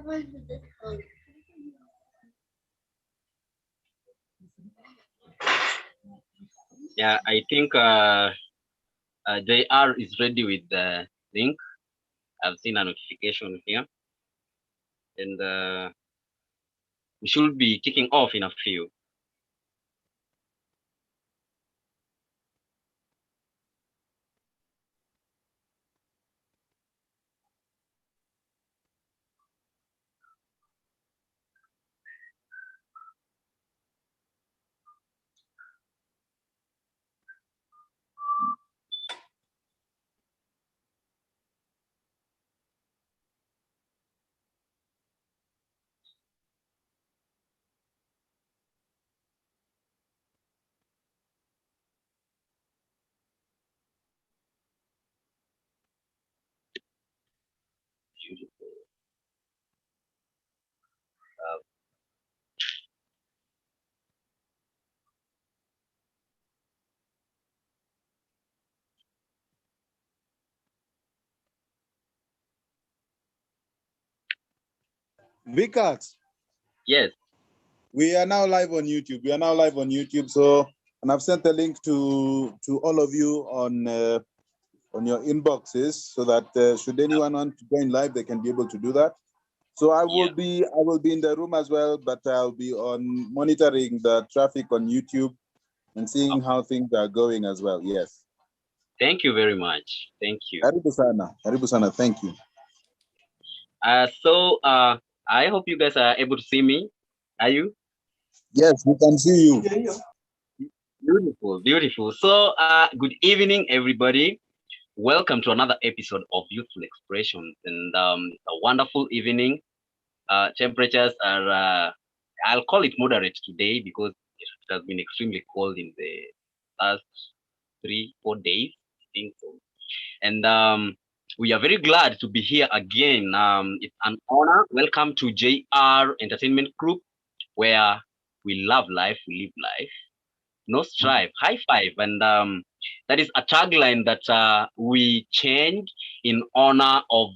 Yeah, I think JR is ready with the link. I've seen a notification here, and we should be kicking off in a few. Beautiful. Viqart, Yes. we are now live on YouTube. We are now live on YouTube. So, and I've sent a link to all of you on your inboxes, so that should anyone want to join live, they can be able to do that. So I will be in the room as well, but I'll be on monitoring the traffic on YouTube and seeing how things are going as well. Yes. Thank you very much. Thank you. Karibu sana. Karibu sana. Thank you. So I hope you guys are able to see me. Are you? Yes, we can see you. Beautiful, beautiful. So good evening, everybody. Welcome to another episode of Youthful Expressions, and a wonderful evening. Temperatures are, I'll call it moderate today because it has been extremely cold in the last 3-4 days, I think so. And we are very glad to be here again. It's an honor. Welcome to JR Entertainment Group, where we love life, we live life. No strife, high five. And that is a tagline that we changed in honor of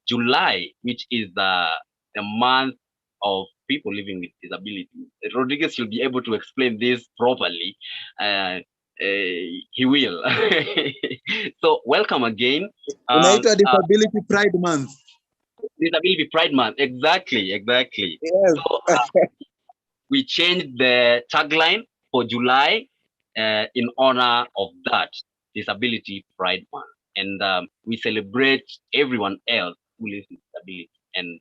July, which is the month of people living with disability. Rodriguez will be able to explain this properly. He will. So welcome again. United Disability Pride Month. Disability Pride Month. Exactly, exactly. Yes. So we changed the tagline for July in honor of that Disability Pride Month, and we celebrate everyone else who lives with disability. And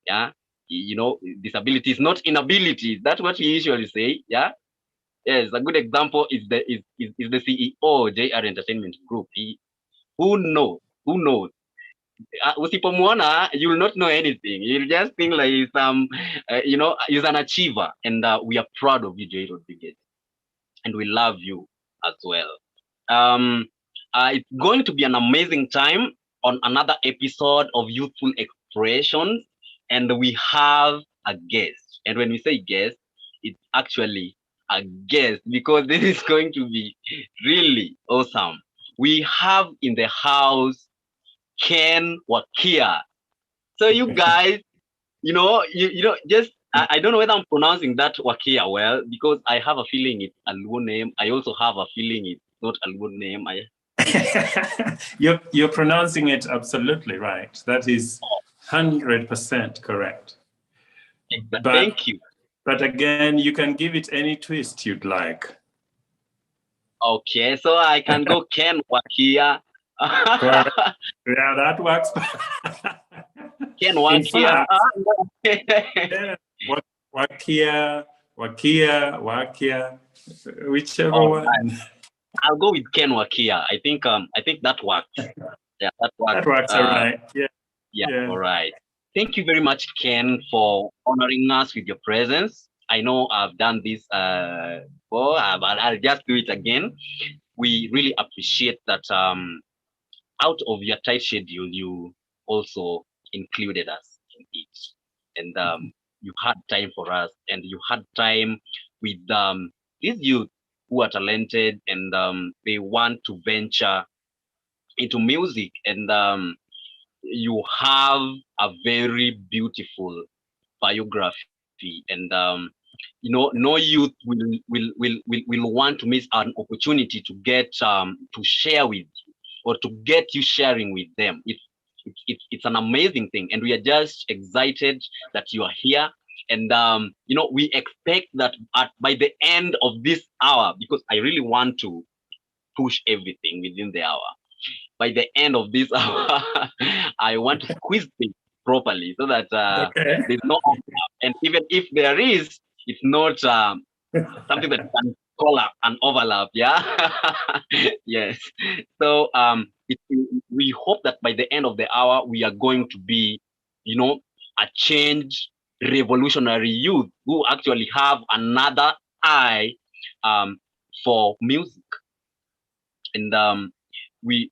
yeah, you know, disability is not inability. That's what we usually say. Yeah. Yes, a good example is the CEO JR Entertainment Group. Who knows? Usipomwona, you'll not know anything. You'll just think like he's an achiever, and we are proud of you, J.RODRIGUEZ, and we love you as well. It's going to be an amazing time on another episode of Youthful Expressions, and we have a guest. And when we say guest, it's actually a guest because this is going to be really awesome. We have in the house Ken Wakia. So you guys, just I don't know whether I'm pronouncing that Wakia well, because I have a feeling it's a Luo name. I also have a feeling it's not a Luo name. You're pronouncing it absolutely right. That is 100% correct. Thank you. But again, you can give it any twist you'd like. Okay, so I can go Ken Wakia. Yeah, that works. Ken Wakia. Wakia, whichever one. Right. I'll go with Ken Wakia. I think that works. Yeah, that works. That works, all right. Yeah, all right. Thank you very much, Ken, for honoring us with your presence. I know I've done this before, but I'll just do it again. We really appreciate that out of your tight schedule, you also included us in it. And you had time for us, and you had time with these youth who are talented, and they want to venture into music. And you have a very beautiful biography, and no youth will want to miss an opportunity to get to share with you, or to get you sharing with them. It's an amazing thing, and we are just excited that you are here. And we expect that by the end of this hour, because I really want to push everything within the hour. By the end of this hour, I want to squeeze things properly, so that Okay. there's no overlap. And even if there is, it's not something that can call up an overlap. Yeah. Yes. So we hope that by the end of the hour, we are going to be, a change revolutionary youth who actually have another eye for music. And we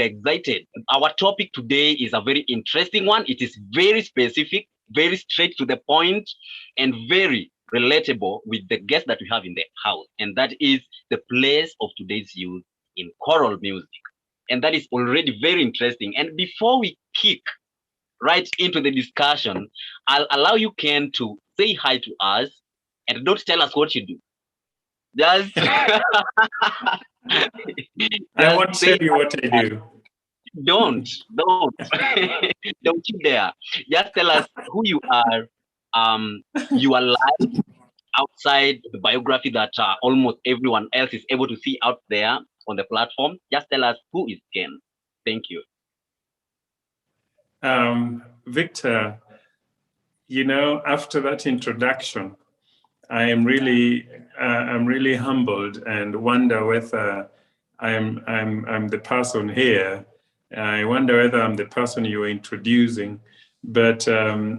are excited. Our topic today is a very interesting one. It is very specific, very straight to the point, and very relatable with the guest that we have in the house. And that is the place of today's youth in choral music. And that is already very interesting. And before we kick right into the discussion, I'll allow you, Ken, to say hi to us, and don't tell us what you do. Just, I just won't tell say you what I do. don't don't you dare. Just tell us who you are, your life outside the biography that almost everyone else is able to see out there on the platform. Just tell us who is Ken. Thank you. Victor, after that introduction, I'm really humbled and wonder whether I'm the person here. I wonder whether I'm the person you were introducing, but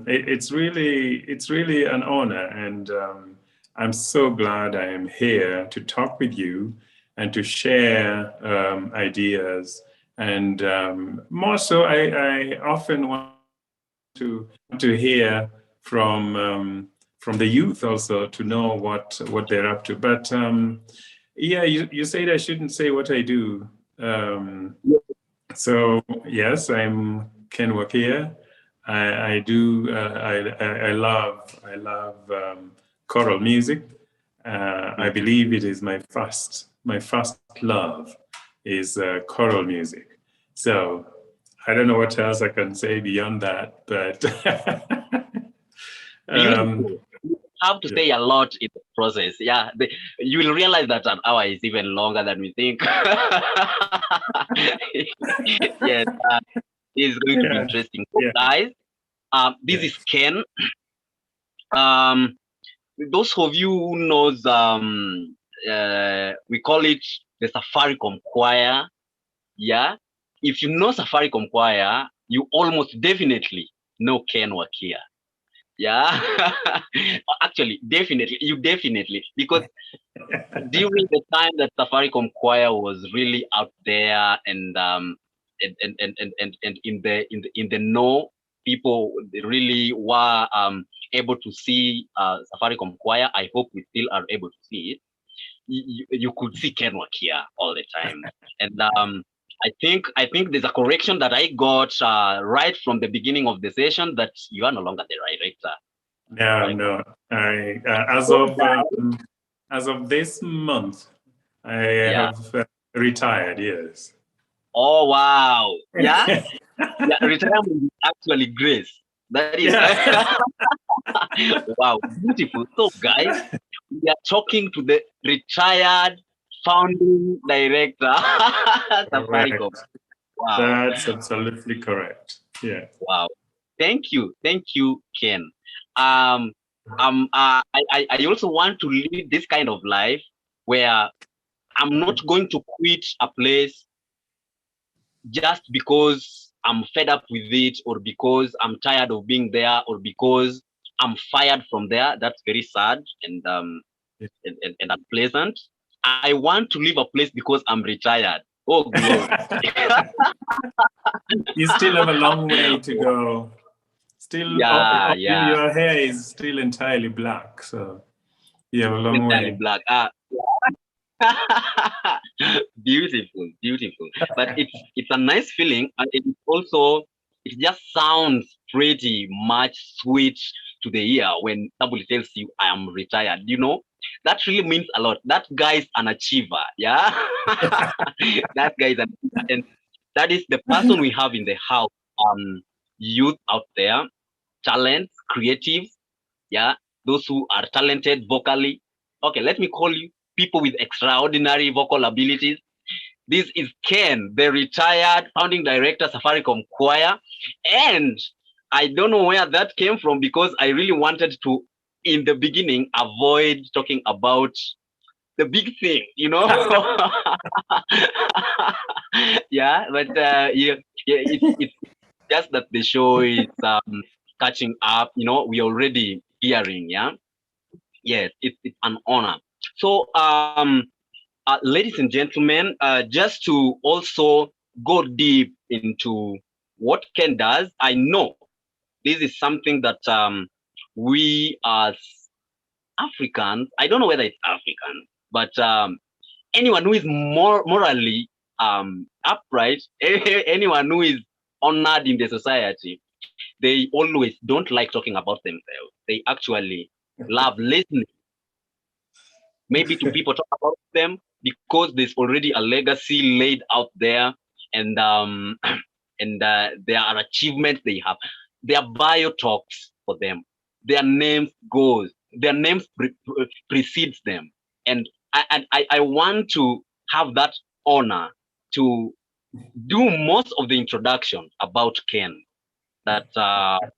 it's really an honor, and I'm so glad I am here to talk with you and to share ideas. And more so, I often want to hear from the youth also, to know what they're up to. But yeah, you said I shouldn't say what I do. So yes, I'm Ken Wakia. I do. I love choral music. I believe it is my first love is choral music. So I don't know what else I can say beyond that, but Beautiful. You have to say a lot in the process. Yeah, you will realize that an hour is even longer than we think. Yes, it's going to be yeah, interesting. So yeah, guys, this is yes. Ken. Um, those of you who knows, we call it the Safaricom Choir. Yeah, if you know Safaricom Choir, you almost definitely know Ken Wakia. Yeah, actually, definitely, because during the time that Safaricom Choir was really out there, and in the know, people really were able to see Safaricom Choir. I hope we still are able to see it. You could see Ken Wakia all the time, and I think there's a correction that I got right from the beginning of the session, that you are no longer the director. No. I as of this month, I Yeah. have retired. Yes. Oh wow. Yeah. Yeah. Retirement is actually grace. That is Yeah. wow. Beautiful. So guys, we are talking to the retired founding director, Safaricom. Correct. Wow. That's absolutely correct. Yeah. Wow. Thank you, Ken. Um. I also want to lead this kind of life where I'm not going to quit a place just because I'm fed up with it, or because I'm tired of being there, or because I'm fired from there. That's very sad and and unpleasant. I want to leave a place because I'm retired. Oh glory. You still have a long way to go. Still, Yeah, yeah. your hair is still entirely black, so you have a long Entirely way. black. Beautiful, beautiful. But it's a nice feeling, and it just sounds pretty much sweet to the ear when somebody tells you I am retired. You know, that really means a lot. That guy is an achiever, yeah. That guy is an achiever, and that is the person we have in the house. Youth out there, talent, creatives, yeah, those who are talented vocally. Okay, let me call you people with extraordinary vocal abilities. This is Ken, the retired founding director, Safaricom Choir. And I don't know where that came from because I really wanted to, in the beginning, avoid talking about the big thing, you know? Yeah, but it's just that the show is catching up, you know, we're already hearing, yeah? Yes, it's an honor. So, ladies and gentlemen, just to also go deep into what Ken does, I know this is something that we as Africans, I don't know whether it's African, but anyone who is more morally upright, anyone who is honored in the society, they always don't like talking about themselves. They actually love listening maybe to people talk about them because there's already a legacy laid out there, and there are achievements they have. Their bio talks for them. Their names goes. Their names precedes them, and I want to have that honor to do most of the introduction about Ken. That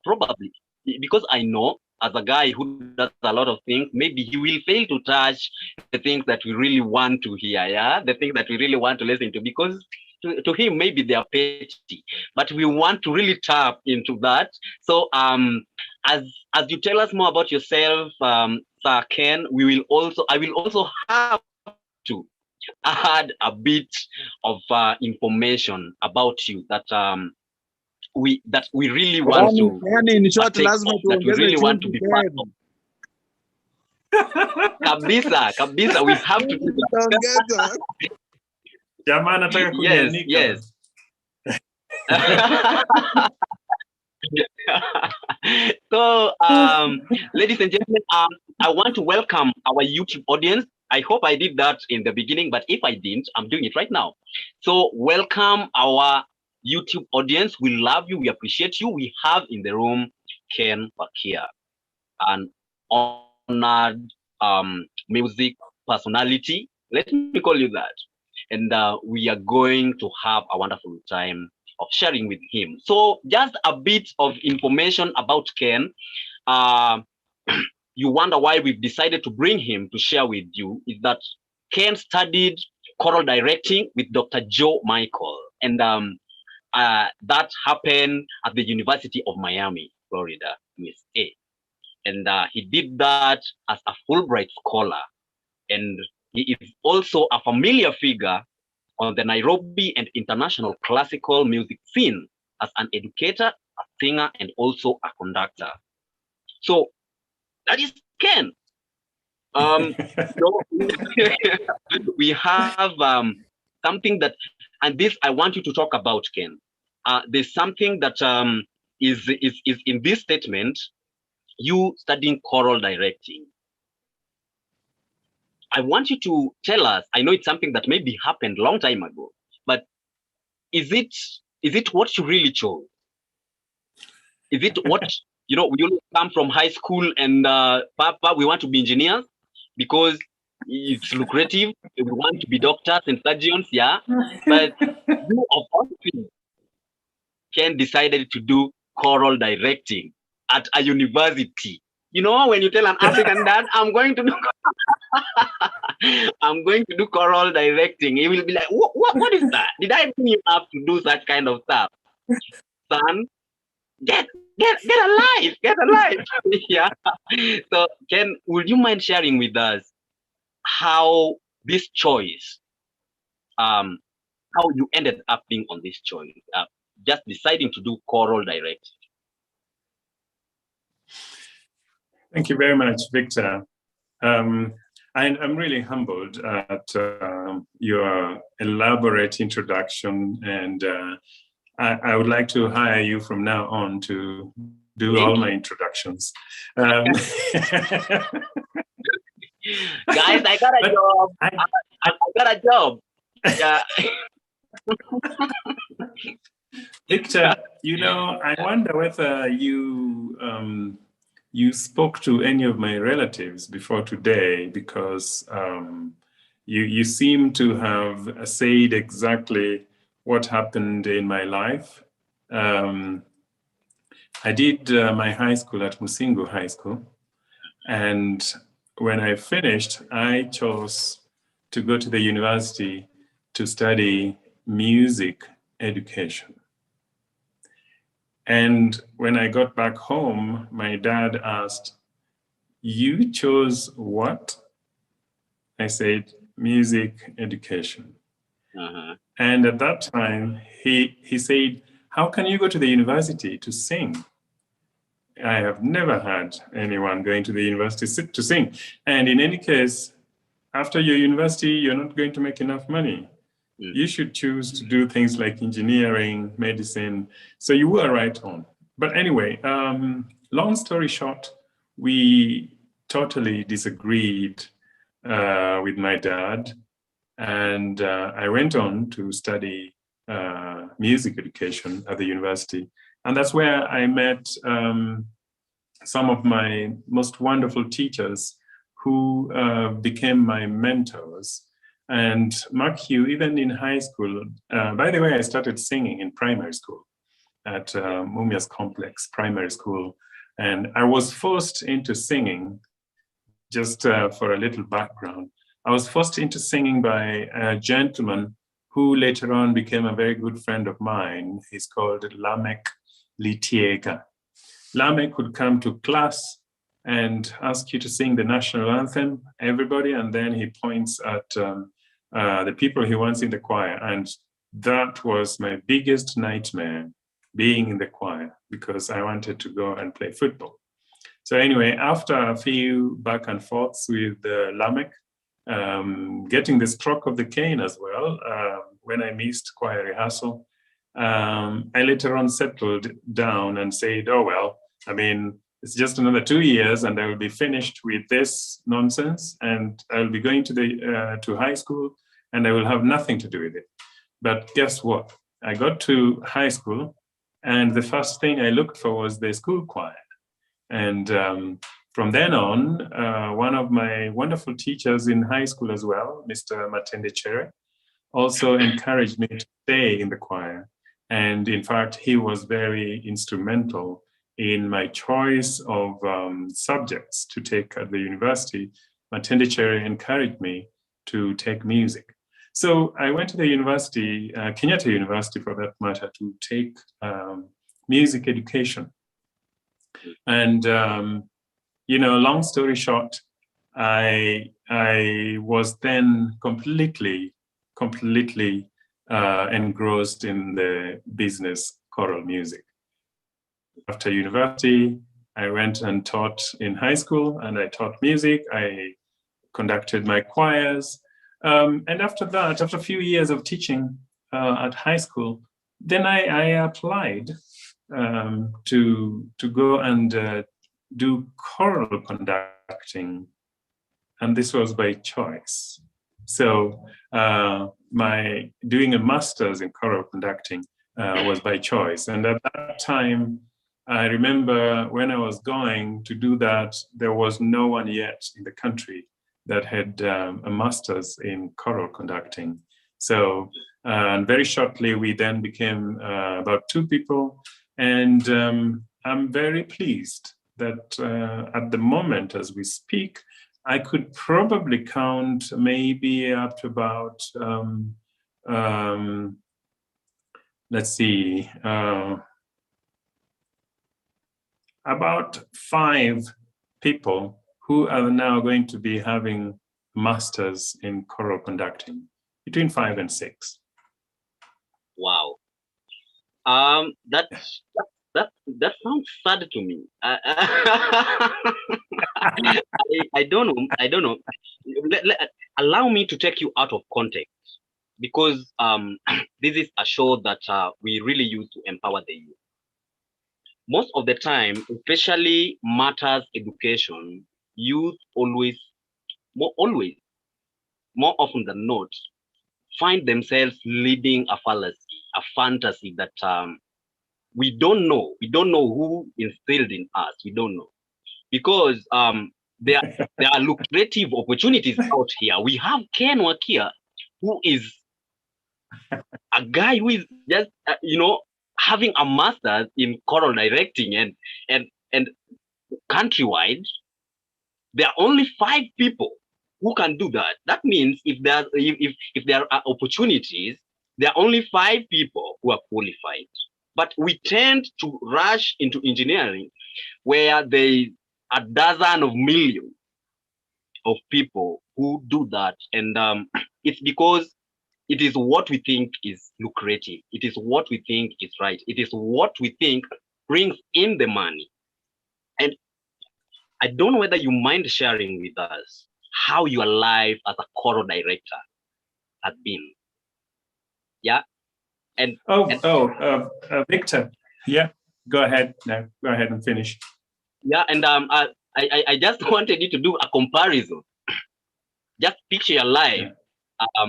probably because I know as a guy who does a lot of things, maybe he will fail to touch the things that we really want to hear, yeah, the things that we really want to listen to, because to him maybe they are petty, but we want to really tap into that. So as you tell us more about yourself, Sir Ken, I will also have to add a bit of information about you that we really want to Yani in short, partake lazima of, that we tuongeze really want to chumvi be part of. Ken. Kabisa, we have to do Ongeza. Jamaa anataka that. Yes, kunianika. yes. So, ladies and gentlemen, I want to welcome our YouTube audience. I hope I did that in the beginning, but if I didn't, I'm doing it right now. So, welcome our YouTube audience. We love you. We appreciate you. We have in the room Ken Wakia, an honored music personality. Let me call you that. And we are going to have a wonderful time of sharing with him. So just a bit of information about Ken. You wonder why we've decided to bring him to share with you is that Ken studied choral directing with Dr. Joe Michael. And that happened at the University of Miami, Florida, USA. And he did that as a Fulbright scholar. And he is also a familiar figure on the Nairobi and international classical music scene as an educator, a singer, and also a conductor. So that is Ken. So we have something that, and this I want you to talk about, Ken. There's something that is in this statement. You studying choral directing. I want you to tell us. I know it's something that maybe happened a long time ago, but is it what you really chose? Is it what we only come from high school and Papa, we want to be engineers because it's lucrative. We want to be doctors and surgeons, yeah. But you of all things, Ken decided to do choral directing at a university. You know, when you tell an African dad, I'm going to do I'm going to do choral directing, he will be like, what is that? Did I bring you up to do such kind of stuff? Son, get alive, get alive. Yeah. So Ken, would you mind sharing with us how this choice, how you ended up being on this choice, just deciding to do choral directing? Thank you very much, Victor. I'm really humbled at your elaborate introduction, and I would like to hire you from now on to do all my introductions. Guys, I got a job. I got a job. Yeah. Victor, you know, I wonder whether you you spoke to any of my relatives before today, because you seem to have said exactly what happened in my life. I did my high school at Musingu High School, and when I finished, I chose to go to the university to study music education. And when I got back home, my dad asked, "You chose what?" I said, "Music education." And at that time, he said, "How can you go to the university to sing? I have never had anyone going to the university to sing. And in any case, after your university, you're not going to make enough money. You should choose to do things like engineering, medicine." So you were right on. But anyway, long story short, we totally disagreed with my dad. And I went on to study music education at the university. And that's where I met some of my most wonderful teachers who became my mentors. And mark you, even in high school, by the way, I started singing in primary school at Mumias Complex Primary School. And I was forced into singing, just for a little background. I was forced into singing by a gentleman who later on became a very good friend of mine. He's called Lamek Litiega. Lamek would come to class and ask you to sing the national anthem, everybody, and then he points at the people he wants in the choir. And that was my biggest nightmare, being in the choir, because I wanted to go and play football. So anyway, after a few back and forths with Lamek, getting the stroke of the cane as well, when I missed choir rehearsal, I later on settled down and said, oh, well, I mean, it's just another 2 years and I will be finished with this nonsense, and I will be going to high school and I will have nothing to do with it. But guess what? I got to high school and the first thing I looked for was the school choir. And from then on, one of my wonderful teachers in high school as well, Mr. Matende Chere, also encouraged me to stay in the choir. And in fact, he was very instrumental in my choice of subjects to take at the university. Matende Chere encouraged me to take music. So I went to the university, Kenyatta University for that matter, to take music education. And, you know, long story short, I was then completely engrossed in the business choral music. After university, I went and taught in high school, and I taught music. I conducted my choirs. And after that, after a few years of teaching at high school, then I applied to go and do choral conducting, and this was by choice. So my doing a master's in choral conducting was by choice. And at that time, I remember when I was going to do that, there was no one yet in the country that had a master's in choral conducting. So and very shortly, we then became about 2 people. And I'm very pleased that at the moment, as we speak, I could probably count maybe up to about, let's see, about 5 people who are now going to be having masters in choral conducting, between 5 and 6. Wow. that sounds sad to me. I don't know. I don't know. Allow me to take you out of context because this is a show that we really use to empower the youth. Most of the time, especially matters education, youth always, more often than not, find themselves leading a fallacy, a fantasy that we don't know. We don't know who instilled in us. We don't know because there there are lucrative opportunities out here. We have Ken Wakia, who is a guy who is just having a master's in choral directing and countrywide. There are only 5 people who can do that. That means if there are opportunities, there are only 5 people who are qualified. But we tend to rush into engineering where there is a dozen of millions of people who do that. And it's because it is what we think is lucrative. It is what we think is right. It is what we think brings in the money. And I don't know whether you mind sharing with us how your life as a choral director has been. Yeah. And Victor, yeah, go ahead. No, go ahead and finish. yeah, and I just wanted you to do a comparison. Just picture your life. Yeah.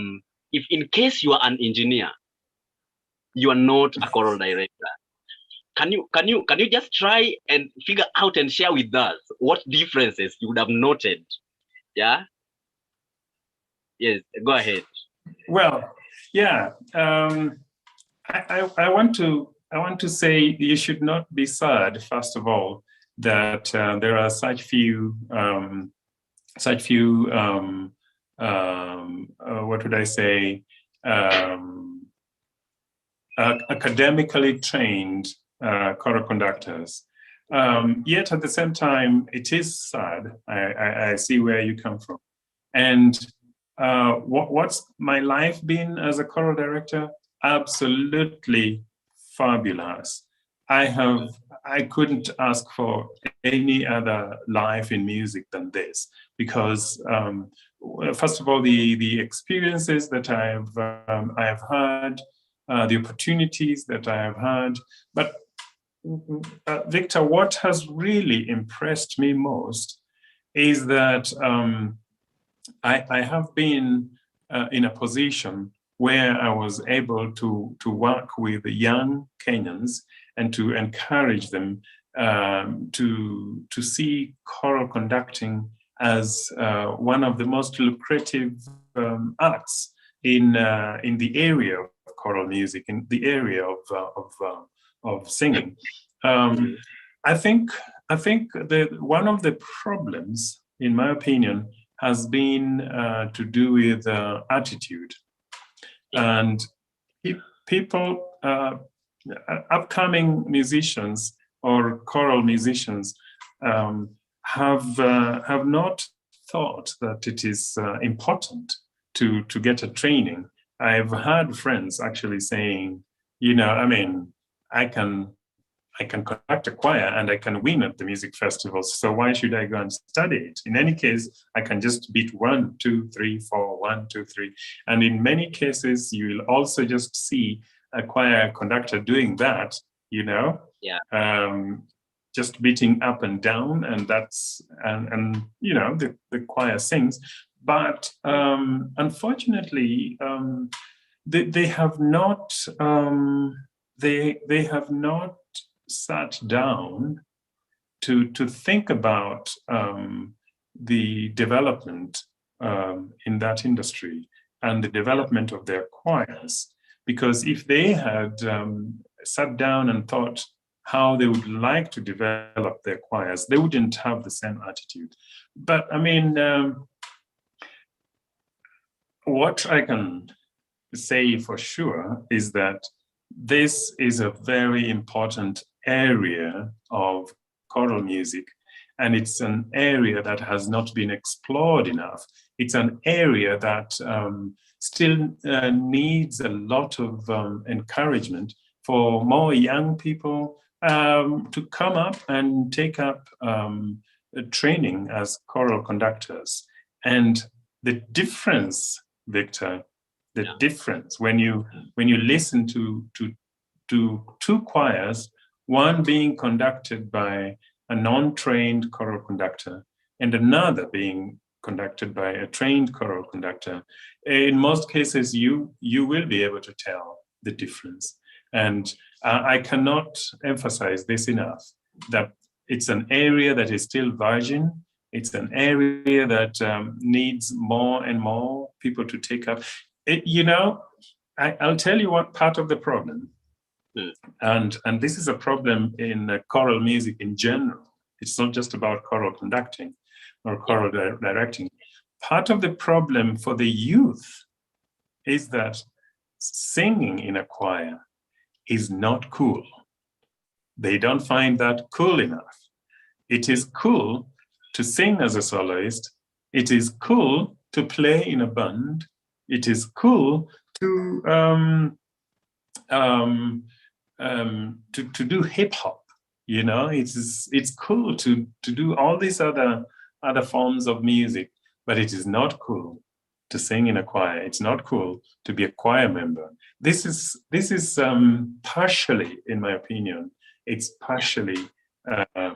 If in case you are an engineer, you are not a choral director. Can you just try and figure out and share with us what differences you would have noted? Yeah. Yes. Go ahead. Well, yeah. I want to say you should not be sad. First of all, that there are such few what would I say, academically trained choral conductors. Yet at the same time, it is sad. I see where you come from. And what's my life been as a choral director? Absolutely fabulous. I couldn't ask for any other life in music than this, because first of all, the experiences that I have had, the opportunities that I have had. But Victor, what has really impressed me most is that I have been in a position where I was able to work with young Kenyans and to encourage them to see choral conducting as one of the most lucrative arts in the area of choral music, in the area of singing. I think that one of the problems, in my opinion, has been to do with attitude. And people, upcoming musicians or choral musicians, have not thought that it is important to get a training. I've had friends actually saying, I mean, I can conduct a choir and I can win at the music festivals. So why should I go and study it? In any case, I can just beat 1, 2, 3, 4, 1, 2, 3. And in many cases, you will also just see a choir conductor doing that, just beating up and down, and that's and the choir sings. But unfortunately, they have not they have not sat down to think about the development in that industry and the development of their choirs. Because if they had sat down and thought how they would like to develop their choirs, they wouldn't have the same attitude. But I mean, what I can say for sure is that this is a very important area of choral music, and it's an area that has not been explored enough. It's an area that still needs a lot of encouragement for more young people, to come up and take up training as choral conductors. And the difference, Victor, the difference when you listen to two choirs, one being conducted by a non-trained choral conductor and another being conducted by a trained choral conductor, in most cases you will be able to tell the difference. And I cannot emphasize this enough, that it's an area that is still virgin. It's an area that needs more and more people to take up. I'll tell you what part of the problem, and this is a problem in choral music in general. It's not just about choral conducting or choral directing. Part of the problem for the youth is that singing in a choir is not cool. They don't find that cool enough. It is cool to sing as a soloist. It is cool to play in a band. It is cool to do hip hop. You know, it's cool to do all these other forms of music, but it is not cool to sing in a choir. It's not cool to be a choir member. This is partially, in my opinion, it's partially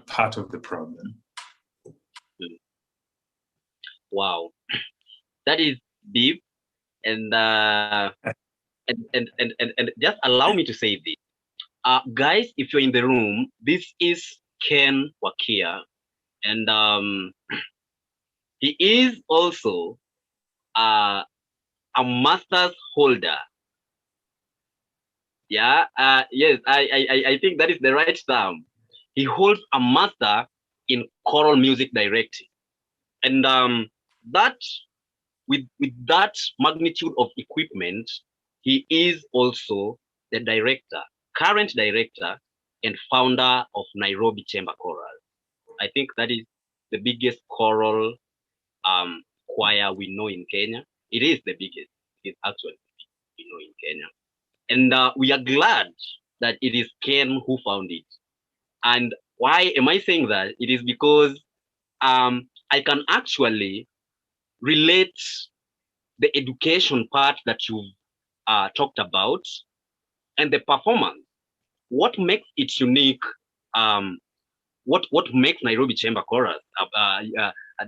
part of the problem. Wow, that is deep, and just allow me to say this, guys. If you're in the room, this is Ken Wakia, and he is also a master's holder. Yeah, yes, I think that is the right term. He holds a master in choral music directing, and that with that magnitude of equipment, he is also the current director, and founder of Nairobi Chamber Choral. I think that is the biggest choral choir we know in Kenya. It is the biggest. It's actually we know in Kenya. And we are glad that it is Ken who found it. And why am I saying that? It is because I can actually relate the education part that you've talked about and the performance. What makes it unique? What makes Nairobi Chamber Chorus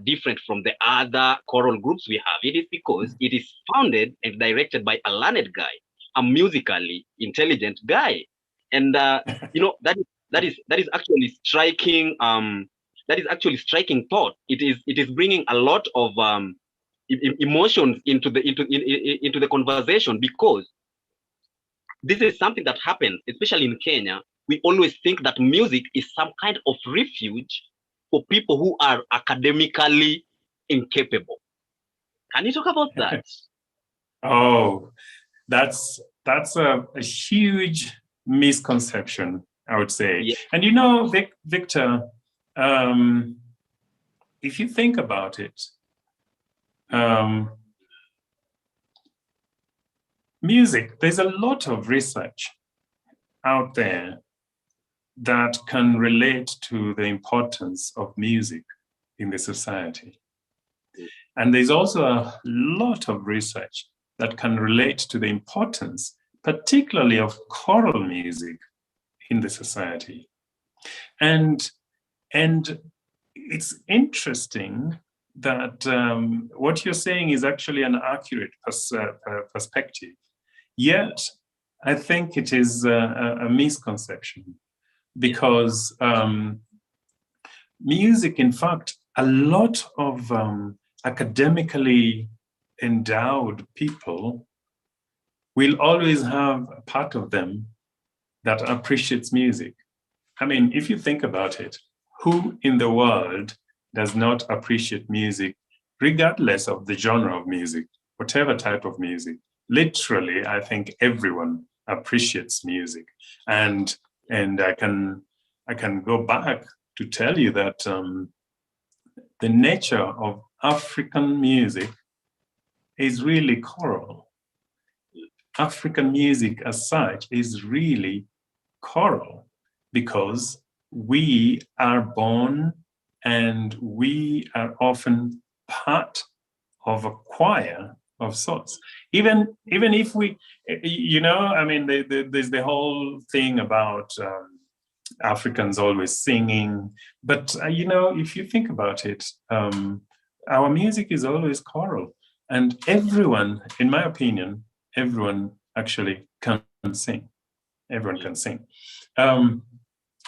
different from the other choral groups we have? It is because it is founded and directed by a learned guy, a musically intelligent guy, and that is actually striking. That is actually striking thought. It is bringing a lot of emotions into the conversation, because this is something that happens, especially in Kenya. We always think that music is some kind of refuge for people who are academically incapable. Can you talk about that? Oh, that's a huge misconception, I would say. Yeah. And you know, Victor, if you think about it, music, there's a lot of research out there that can relate to the importance of music in the society. And there's also a lot of research that can relate to the importance, particularly of choral music in the society. And it's interesting that what you're saying is actually an accurate perspective. Yet, I think it is a misconception, because music, in fact, a lot of academically endowed people will always have a part of them that appreciates music. I mean, if you think about it, who in the world does not appreciate music, regardless of the genre of music, whatever type of music? Literally, I think everyone appreciates music. And I can go back to tell you that the nature of African music is really choral. African music as such is really choral. because we are born and we are often part of a choir of sorts. Even if we, you know, I mean, there's the whole thing about Africans always singing, but you know, if you think about it, our music is always choral, and everyone, in my opinion, everyone actually can sing. Everyone can sing.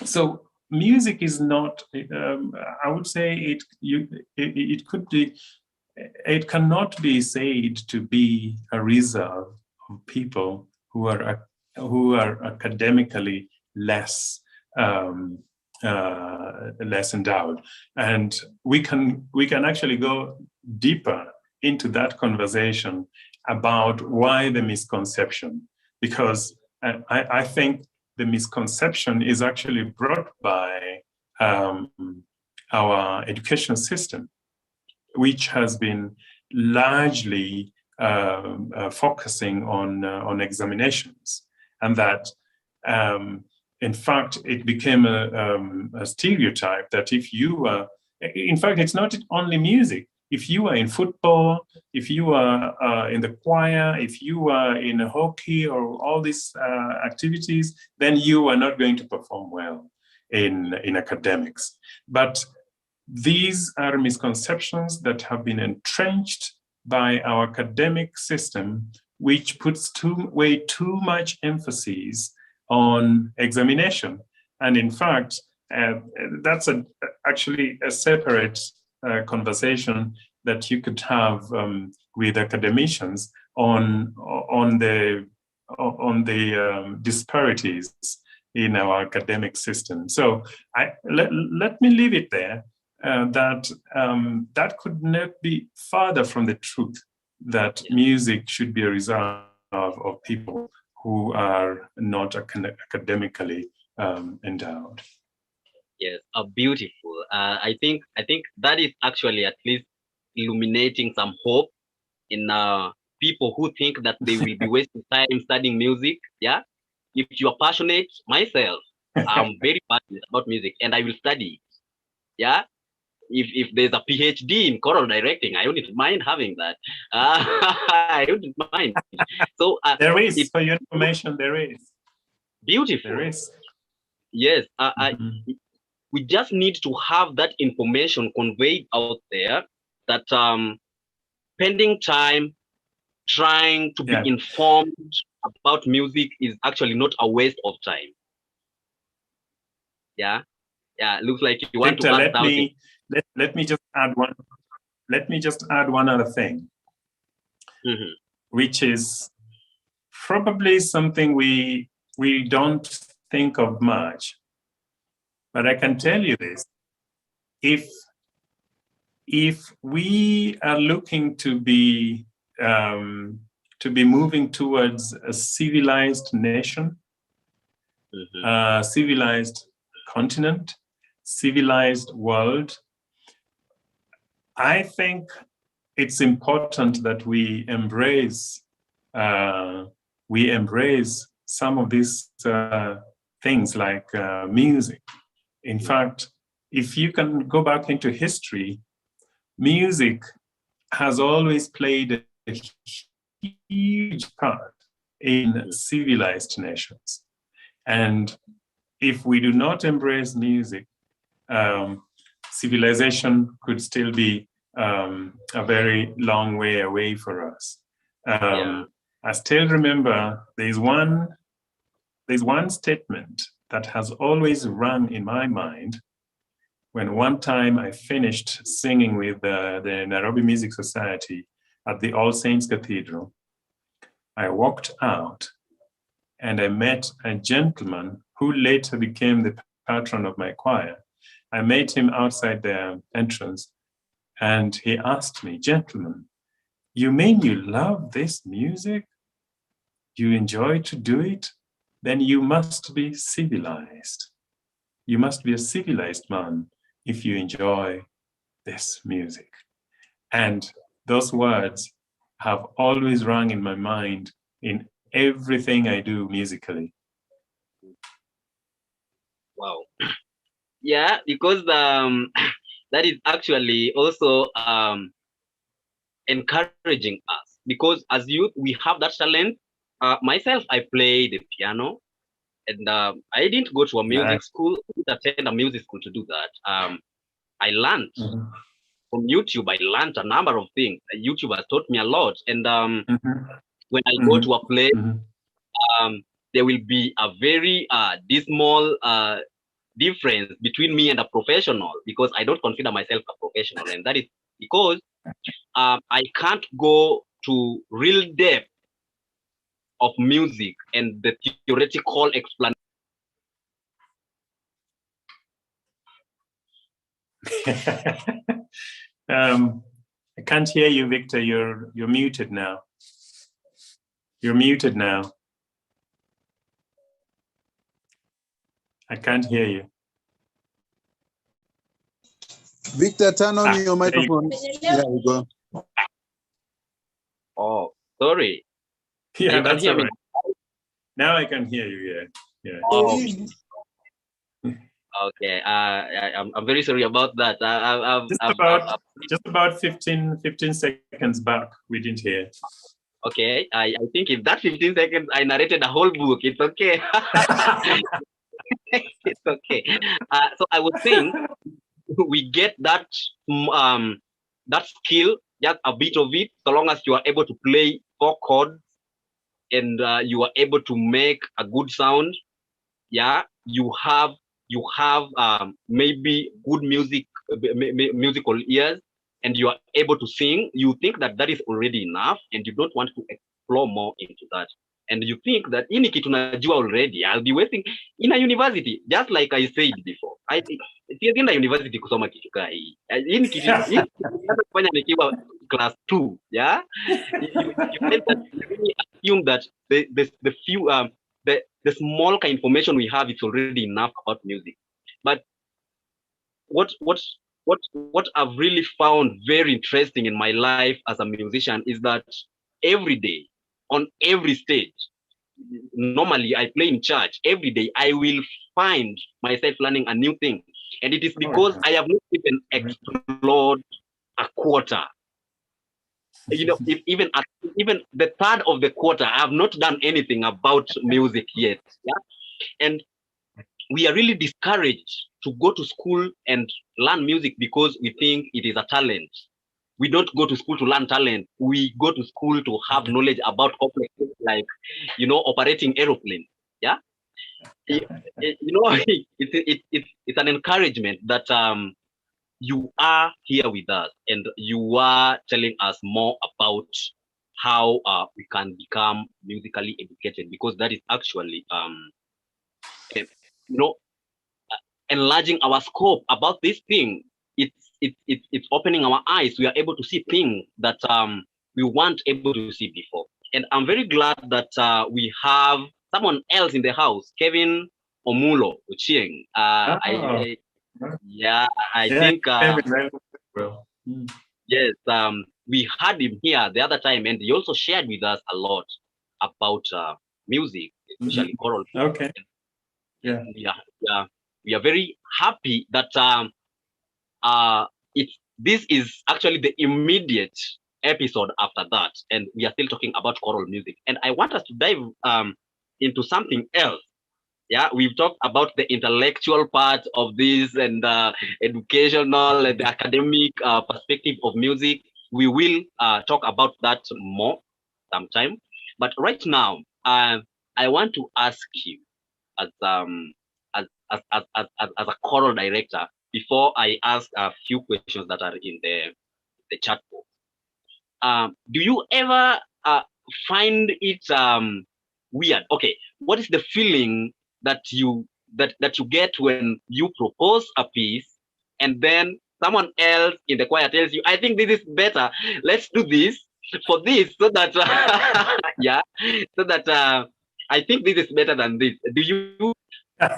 So music is not. I would say it could be. It cannot be said to be a reserve of people who are academically less less endowed, and we can actually go deeper into that conversation about why the misconception, because I think the misconception is actually brought by our education system, which has been largely focusing on examinations, and that in fact it became a stereotype that if you are, in fact it's not only music, if you are in football, if you are in the choir, if you are in hockey or all these activities, then you are not going to perform well in academics. But these are misconceptions that have been entrenched by our academic system, which puts way too much emphasis on examination. And in fact, that's actually a separate conversation that you could have with academicians on the disparities in our academic system. So let me leave it there. That could not be farther from the truth, that music should be a reserve of people who are not academically endowed. Yes, beautiful. I think that is actually at least illuminating some hope in people who think that they will be wasting time studying music. Yeah, if you are passionate, myself, I'm very passionate about music, and I will study. Yeah, if there's a PhD in choral directing, I wouldn't mind having that. I wouldn't mind. So there is, for your information, there is. Beautiful. There is. Yes, we just need to have that information conveyed out there that spending time trying to be informed about music is actually not a waste of time. Yeah, looks like you want Victor, to add something. Let me just add one. Let me just add one other thing, which is probably something we don't think of much. But I can tell you this: if we are looking to be moving towards a civilized nation, civilized continent, civilized world, I think it's important that we embrace some of these things like music. In fact, if you can go back into history, music has always played a huge part in civilized nations. And if we do not embrace music, civilization could still be a very long way away for us. I still remember there's one statement that has always rung in my mind. When one time I finished singing with the Nairobi Music Society at the All Saints Cathedral, I walked out and I met a gentleman who later became the patron of my choir. I met him outside the entrance and he asked me, "Gentlemen, you mean you love this music? You enjoy to do it? Then you must be civilized. You must be a civilized man if you enjoy this music." And those words have always rung in my mind in everything I do musically. Wow. Yeah, because that is actually also encouraging us, because as youth we have that talent. Myself, I play the piano, and I didn't go to a music Nice. school. I didn't attend a music school to do that. I learned Mhm. from YouTube. I learned a number of things. YouTube has taught me a lot, and Mhm. when I go Mhm. to a place, Mhm. there will be a very dismal difference between me and a professional, because I don't consider myself a professional, and that is because I can't go to real depth of music and the theoretical explanation. I can't hear you, Victor. You're muted now. You're muted now. I can't hear you. Victor, turn on your There you go. microphone. There we go. Oh, sorry. Yeah, You can that's hear all me. right. Now I can hear you. Yeah, yeah. Oh, okay. I'm very sorry about that. Just about 15 seconds back, we didn't hear. Okay. I think in that 15 seconds, I narrated a whole book. It's okay. It's okay. So I was saying we get that skill, just a bit of it, so long as you are able to play four chords and you are able to make a good sound. Yeah, you have maybe good musical ears, and you are able to sing. You think that that is already enough, and you don't want to explore more into that, and you think that ini kitu najua already, I'll be waiting in a university, just like I said before. Sienda university kusoma kitu kaa hii. Hii kitu kufanya nikiwa class 2. Yeah, you find that you really assume that the few the small information we have is already enough about music. But what what what I've really found very interesting in my life as a musician is that every day, on every stage, normally I play in church, every day I will find myself learning a new thing. And it is because I have not even explored a quarter. Even the third of the quarter, I have not done anything about music yet. Yeah. And we are really discouraged to go to school and learn music because we think it is a talent. We don't go to school to learn talent. We go to school to have knowledge about complex things like, operating aeroplanes. Yeah. It's an encouragement that you are here with us and you are telling us more about how we can become musically educated, because that is actually eh, you know enlarging our scope about this thing. It's opening our eyes. We are able to see things that we weren't able to see before. And I'm very glad that we have someone else in the house, Kevin Omulo Uchieng. Yeah, I Yeah, think well. yes, we had him here the other time, and he also shared with us a lot about music, especially choral. Okay. Yeah. We are very happy that this is actually the immediate episode after that, and we are still talking about choral music. And I want us to dive into something else. Yeah, we've talked about the intellectual part of this and educational and the academic perspective of music. We will talk about that more sometime. But right now, I want to ask you, as as a choral director, before I ask a few questions that are in the chat box. Do you ever find it weird? Okay, what is the feeling that you get when you propose a piece and then someone else in the choir tells you, "I think this is better. Let's do this for this, so that yeah, so that I think this is better than this." Do you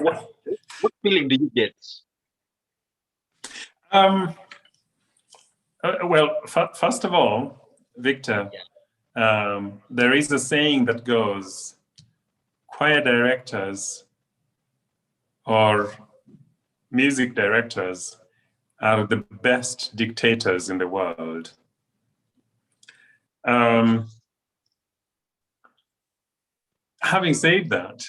what feeling do you get? Well, first of all, Victor, there is a saying that goes, choir directors or music directors are the best dictators in the world. Having said that,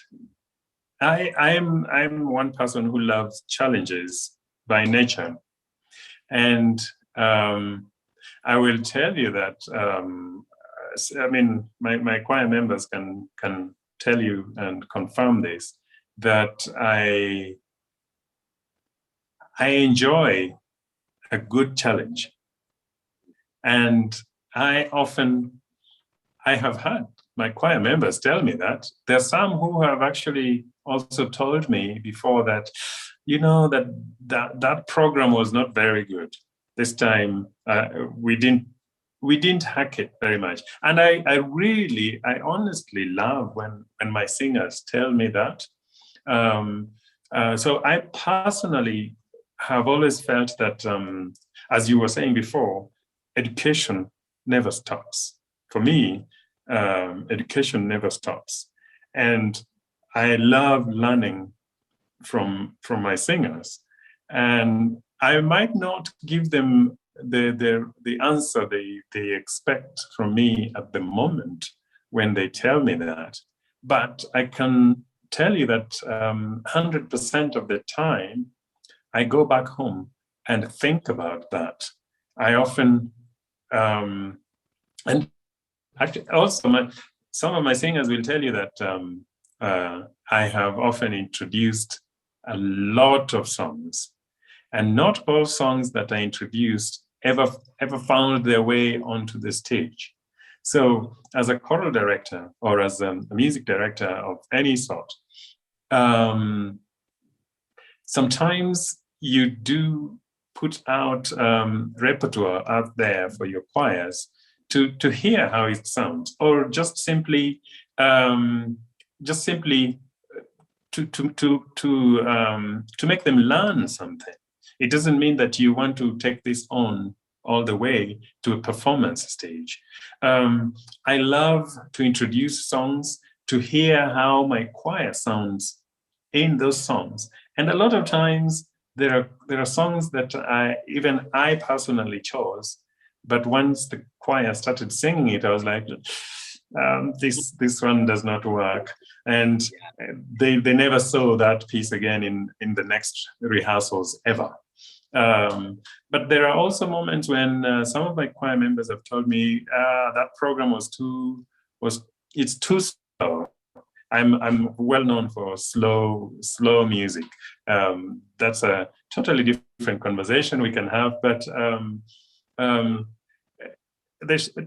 I'm one person who loves challenges by nature, and I will tell you that I mean my choir members can tell you and confirm this, that I enjoy a good challenge, and I have had my choir members tell me that. There's some who have actually also told me before that, you know, that program was not very good. This time we didn't hack it very much. And I honestly love when my singers tell me that. So I personally have always felt that, as you were saying before, education never stops. For me, education never stops. And I love learning from my singers. And I might not give them the answer they expect from me at the moment when they tell me that. But I can tell you that 100% of the time, I go back home and think about that. I often, and actually also some of my singers will tell you that I have often introduced a lot of songs, and not all songs that I introduced ever found their way onto the stage. So as a choral director or as a music director of any sort, sometimes you do put out repertoire out there for your choirs to hear how it sounds, or just simply to make them learn something. It doesn't mean that you want to take this on all the way to a performance stage. I love to introduce songs to hear how my choir sounds in those songs. And a lot of times there are songs that even I personally chose, but once the choir started singing it, I was like, this one does not work. And they never saw that piece again in the next rehearsals ever. But there are also moments when some of my choir members have told me that program it's too slow. I'm well known for slow music. That's a totally different conversation we can have. But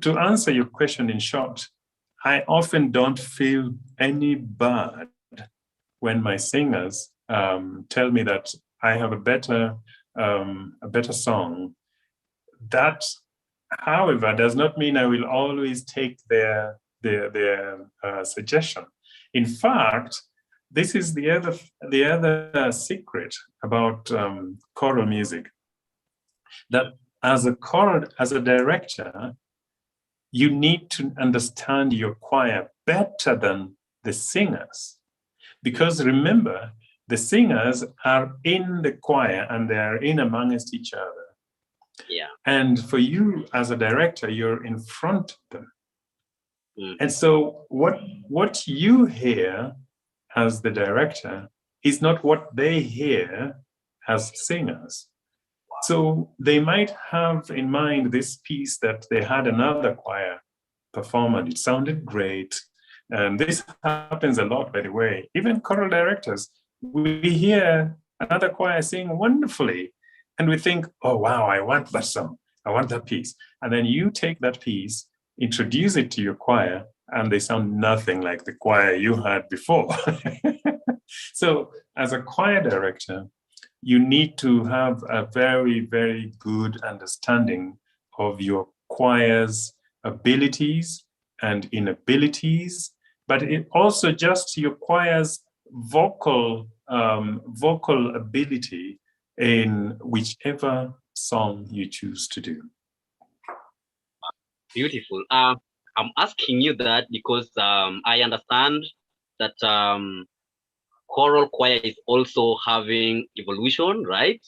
to answer your question in short, I often don't feel any bad when my singers tell me that I have a better song. That, however, does not mean I will always take their suggestion. In fact, this is the other secret about choral music, that as a director, you need to understand your choir better than the singers. Because remember, the singers are in the choir and they are in amongst each other. Yeah. And for you as a director, you're in front of them. And so what you hear as the director is not what they hear as singers. So they might have in mind this piece that they had another choir perform and it sounded great. And this happens a lot, by the way. Even choral directors, we hear another choir sing wonderfully and we think, oh, wow, I want that song. I want that piece. And then you take that piece, introduce it to your choir, and they sound nothing like the choir you had before. So as a choir director, you need to have a very, very good understanding of your choir's abilities and inabilities, but it also just your choir's vocal ability in whichever song you choose to do. Beautiful. I'm asking you that because I understand that choral choir is also having evolution, right?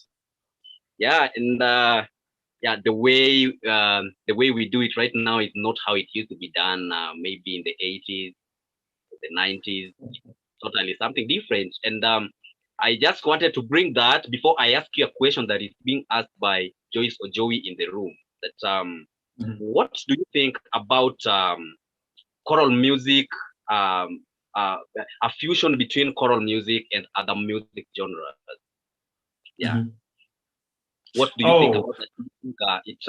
Yeah, and yeah, the way we do it right now is not how it used to be done. Maybe in the 80s, the 90s, totally something different. And I just wanted to bring that before I ask you a question that is being asked by Joyce or Joey in the room. That what do you think about choral music? Um, a fusion between choral music and other music genres. Yeah. Mhm. What do you think Oh, about that? It's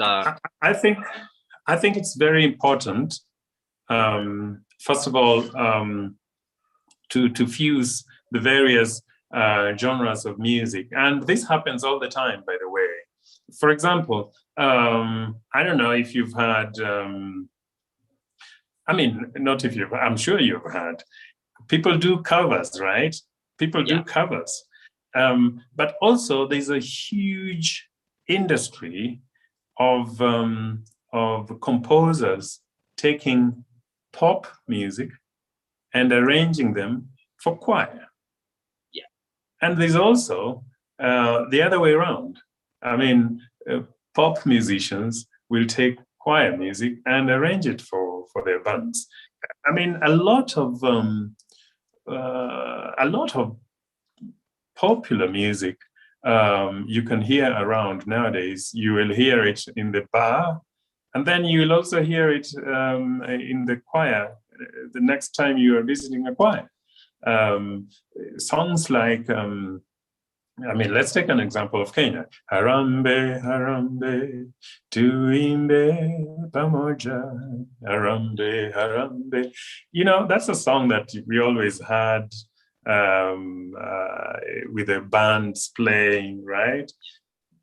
I think it's very important. First of all, to fuse the various genres of music, and this happens all the time, by the way. For example, I don't know if you've had. I mean, not if you've. I'm sure you've had. People do covers, right? People do yeah, covers, but also there's a huge industry of composers taking pop music and arranging them for choir. yeah, And there's also the other way around. I mean, pop musicians will take choir music and arrange it for their bands. I mean, a lot of popular music you can hear around nowadays. You will hear it in the bar, and then you will also hear it in the choir the next time you are visiting a choir. Songs like, I mean, let's take an example of Kenya. Harambe, harambe, tuimbe pamoja. Harambe, harambe. You know, that's a song that we always had with the bands playing, right?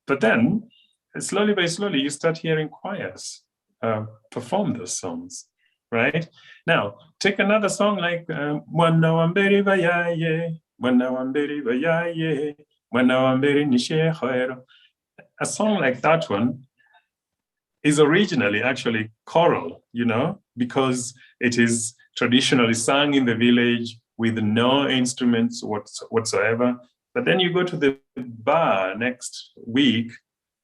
But then, slowly by slowly, you start hearing choirs perform those songs, right? Now, take another song like Mwana wamberi bayaye, Mwana wamberi bayaye, Mwana wamberi nishehoero. A song like that one is originally actually choral, you know, because it is traditionally sung in the village with no instruments whatsoever. But then you go to the bar next week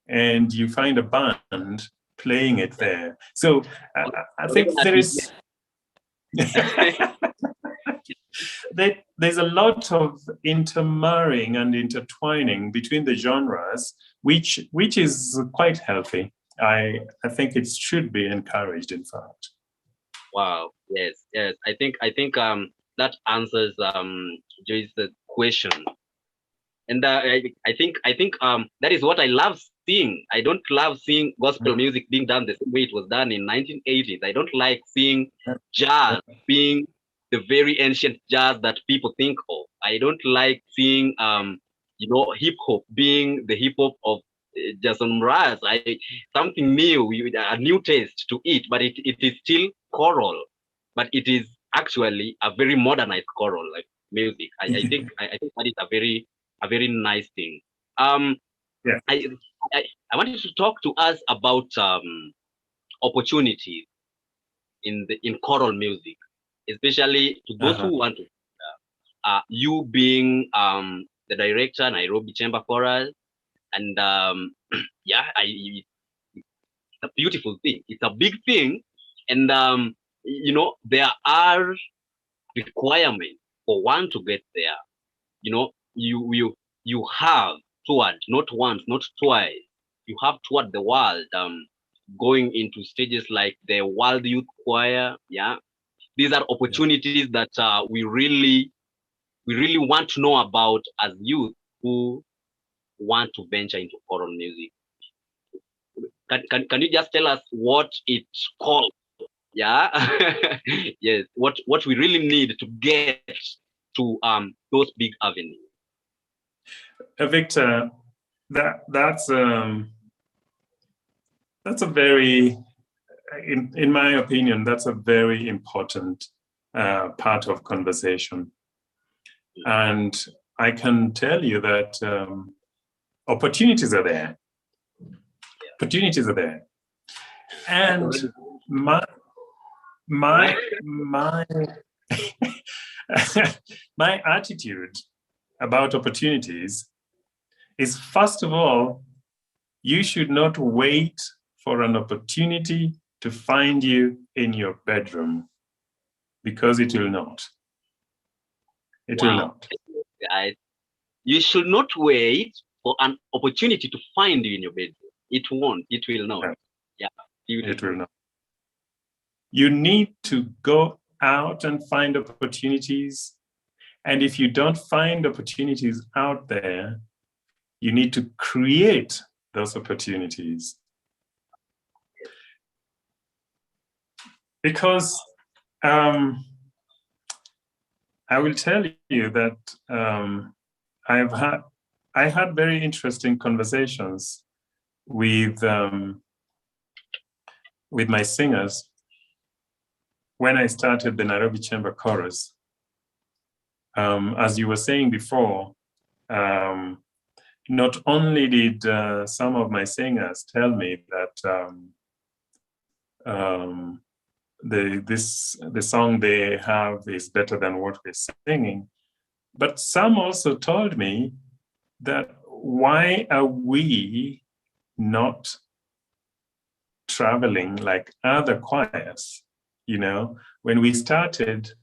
and you find a band playing it there. So I think there is there's a lot of intermarrying and intertwining between the genres, which is quite healthy. I think it should be encouraged, in fact. wow. Yes, yes. I think that answers Joyce's question. And I think that is what I love seeing. I don't love seeing gospel music being done the same way it was done in 1980s. I don't like seeing jazz being the very ancient jazz that people think of. I don't like seeing hip hop being the hip hop of Jason Mraz. Something new, a new taste to it, but it is still choral, but it is actually a very modernized choral like music. I think that is a very nice thing. Um, Yeah. I, I wanted to talk to us about opportunities in choral music, especially to those Uh-huh. who want to. You being the director, Nairobi Chamber Chorus, and yeah, it's a beautiful thing. It's a big thing, and there are requirements for one to get there. You have toured not once, not twice. You have toured the world, going into stages like the World Youth Choir. Yeah, these are opportunities that we really want to know about as youth who want to venture into choral music. Can you just tell us what it's called? Yeah, yes. What we really need to get to those big avenues. Victor, that's a very, in my opinion, that's a very important part of conversation. And I can tell you that opportunities are there. Opportunities are there. And my my attitude about opportunities is, first of all, you should not wait for an opportunity to find you in your bedroom, because it will not. It will not. You should not wait for an opportunity to find you in your bedroom. It won't. It will not. Yeah. It will not. You need to go out and find opportunities. And if you don't find opportunities out there, you need to create those opportunities. Because I will tell you that I had very interesting conversations with my singers when I started the Nairobi Chamber Chorus. As you were saying before, not only did some of my singers tell me that the song they have is better than what we're singing, but some also told me that why are we not traveling like other choirs? You know, when we started,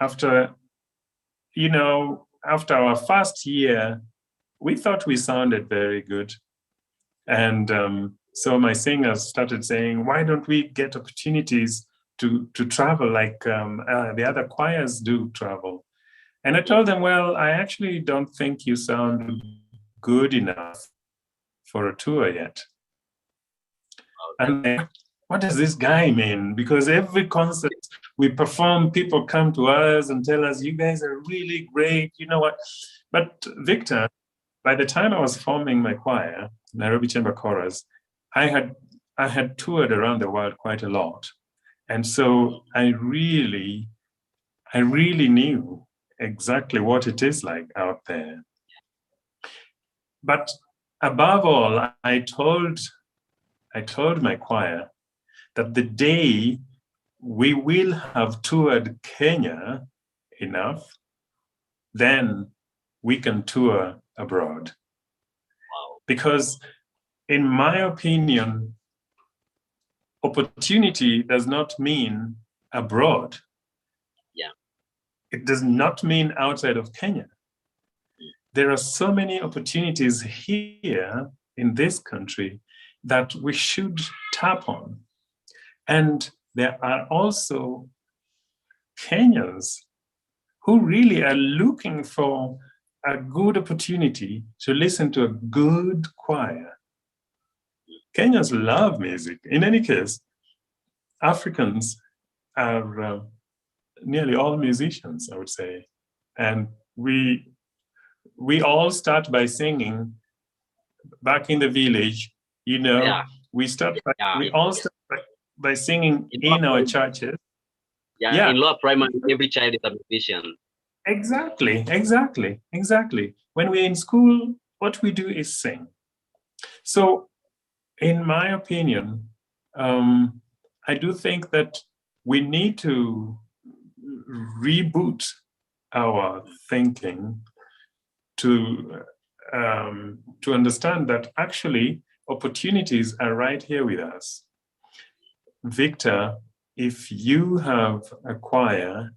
after our first year, we thought we sounded very good. And so my singers started saying, why don't we get opportunities to travel like the other choirs do travel? And I told them, well, I actually don't think you sound good enough for a tour yet. And what does this guy mean? Because every concert we perform, people come to us and tell us, you guys are really great, you know what? But Victor, by the time I was forming my choir, Nairobi Chamber Chorus, I had toured around the world quite a lot. And so I really knew exactly what it is like out there. But above all, I told my choir that the day we will have toured Kenya enough, then we can tour abroad. Wow. Because in my opinion, opportunity does not mean abroad. Yeah. It does not mean outside of Kenya. There are so many opportunities here in this country that we should tap on. And there are also Kenyans who really are looking for a good opportunity to listen to a good choir. Kenyans love music. In any case, Africans are nearly all musicians, I would say. And we all start by singing back in the village, you know. Yeah. We all start by singing in our churches. Yeah, in lower primary, every child is a musician. Exactly. When we're in school, what we do is sing. So, in my opinion, I do think that we need to reboot our thinking to understand that actually opportunities are right here with us. Victor, if you have a choir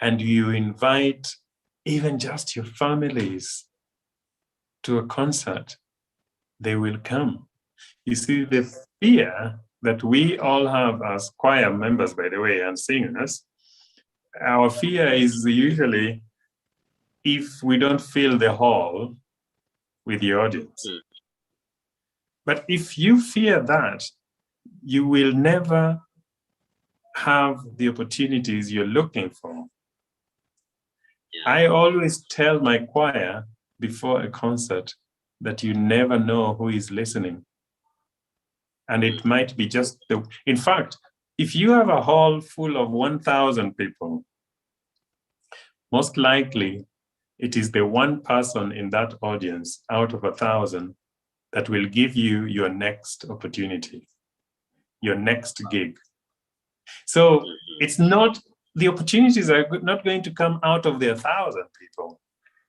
and you invite even just your families to a concert, they will come. You see, the fear that we all have as choir members, by the way, and singers, our fear is usually if we don't fill the hall with the audience. But if you fear that, you will never have the opportunities you're looking for. I always tell my choir before a concert that you never know who is listening. And it might be just in fact, if you have a hall full of 1,000 people, most likely it is the one person in that audience out of 1,000 that will give you your next opportunity, your next gig. So it's not, the opportunities are not going to come out of the 1,000 people.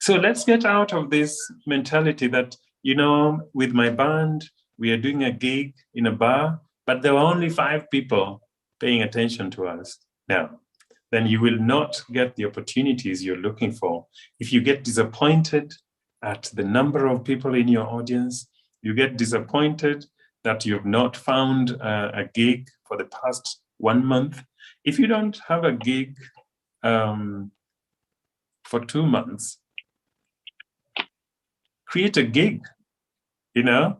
So let's get out of this mentality that, you know, with my band, we are doing a gig in a bar, but there were only 5 people paying attention to us. Now, then you will not get the opportunities you're looking for. If you get disappointed at the number of people in your audience, you get disappointed that you've not found a gig for the past 1 month. If you don't have a gig for 2 months, create a gig, you know,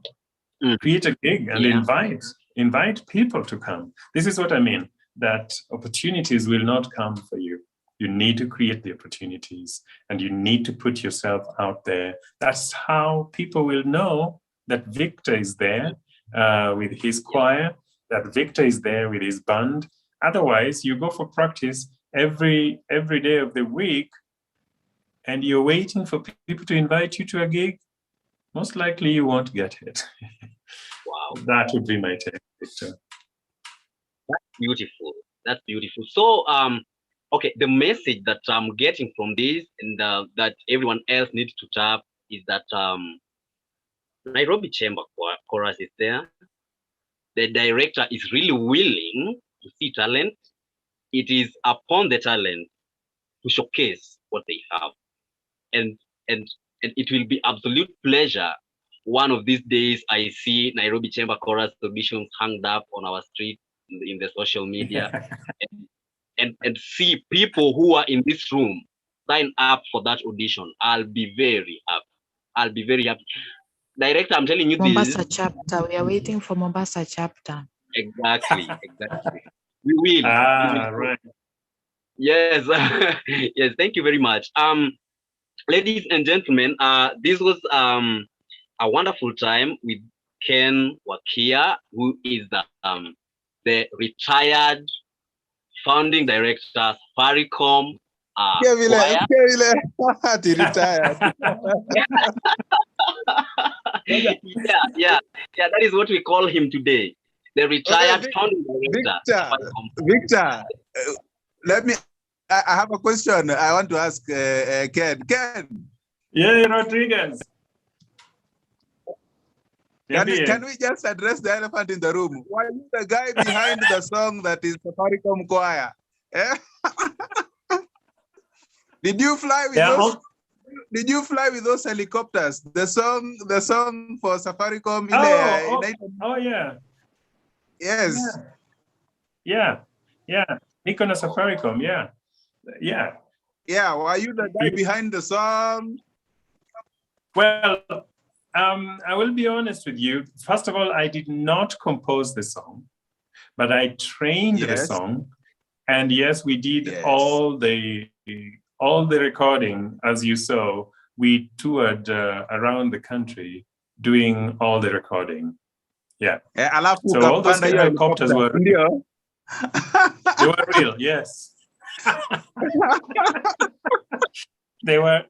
create a gig and invite people to come. This is what I mean, that opportunities will not come for you. You need to create the opportunities and you need to put yourself out there. That's how people will know that Victor is there with his choir, that Victor is there with his band. Otherwise, you go for practice every day of the week and you're waiting for people to invite you to a gig. Most likely you won't get it. Wow. That would be my take, Victor. That's beautiful. That's beautiful. So, okay, the message that I'm getting from this and that everyone else needs to tap is that Nairobi Chamber Chorus is there. The director is really willing to see talent. It is upon the talent to showcase what they have. And it will be absolute pleasure. One of these days, I see Nairobi Chamber Chorus auditions hung up on our street in the social media, and see people who are in this room sign up for that audition. I'll be very happy. I'll be very happy. Director, I'm telling you Mombasa this. chapter. We are waiting for Mombasa chapter. Exactly, exactly. We will. Right. Yes, yes. Thank you very much. Ladies and gentlemen, this was a wonderful time with Ken Wakia, who is the retired founding director, Safaricom. Retired. Yeah. That is what we call him today, the retired founding director. Victor, let me. I have a question I want to ask Ken. Ken. Yeah, Rodriguez. Can we just address the elephant in the room? Why is the guy behind the song that is Safaricom Choir? Did you fly with those? Did you fly with those helicopters? The song for Safaricom. Yeah. Yes. Yeah. Niko na Safaricom. Yeah. Were you the guy behind the song? Well, I will be honest with you. First of all, I did not compose the song, but I trained the song. And yes, we did all the recording, as you saw. We toured around the country doing all the recording. Yeah. So all those helicopters were they were real, yes. They were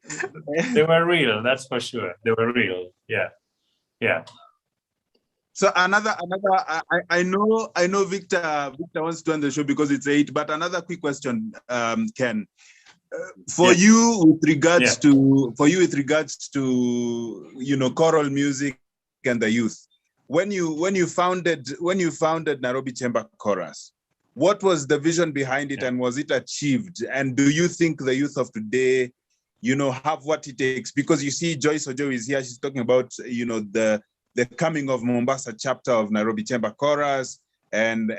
real, that's for sure. They were real. Yeah. So another I know Victor wants to end the show because it's 8, but another quick question, Ken. For you with regards to choral music and the youth, when you founded Nairobi Chamber Chorus, what was the vision behind it and was it achieved? And do you think the youth of today, have what it takes? Because you see Joyce Ojo is here, she's talking about, the coming of Mombasa chapter of Nairobi Chamber Chorus, and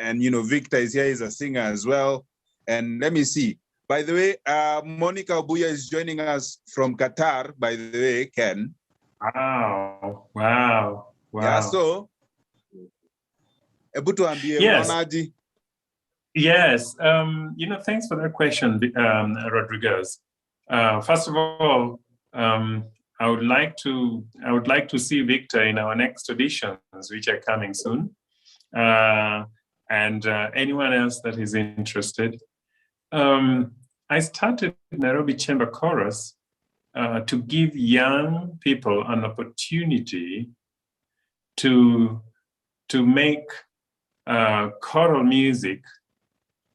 Victor is here, he's a singer as well. And let me see. By the way, Monica Obuya is joining us from Qatar, by the way, Ken. Wow. Yeah, so Yes, thanks for that question, Rodriguez. First of all, I would like to see Victor in our next auditions, which are coming soon, and anyone else that is interested. I started Nairobi Chamber Chorus to give young people an opportunity to make choral music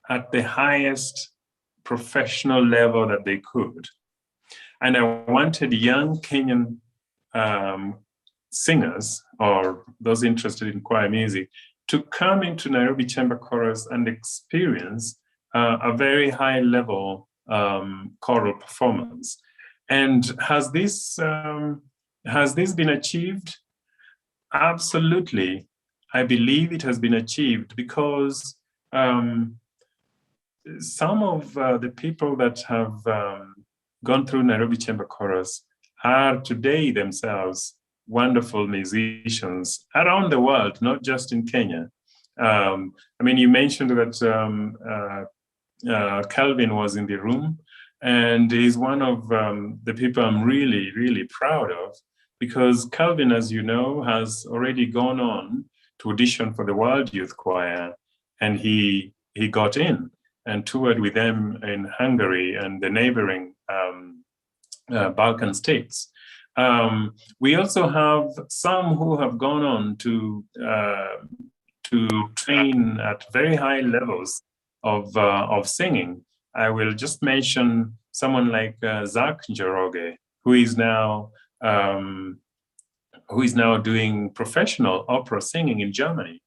at the highest professional level that they could. And I wanted young Kenyan singers or those interested in choir music to come into Nairobi Chamber Chorus and experience a very high level choral performance. And has this been achieved? Absolutely. I believe it has been achieved because some of the people that have gone through Nairobi Chamber Chorus are today themselves wonderful musicians around the world, not just in Kenya. I mean, you mentioned that Calvin was in the room, and he's one of the people I'm really, really proud of, because Calvin, as you know, has already gone on to audition for the World Youth Choir, and he got in and toured with them in Hungary and the neighboring Balkan states. We also have some who have gone on to train at very high levels of singing. I will just mention someone like J.RODRIGUEZ, who is now doing professional opera singing in Germany.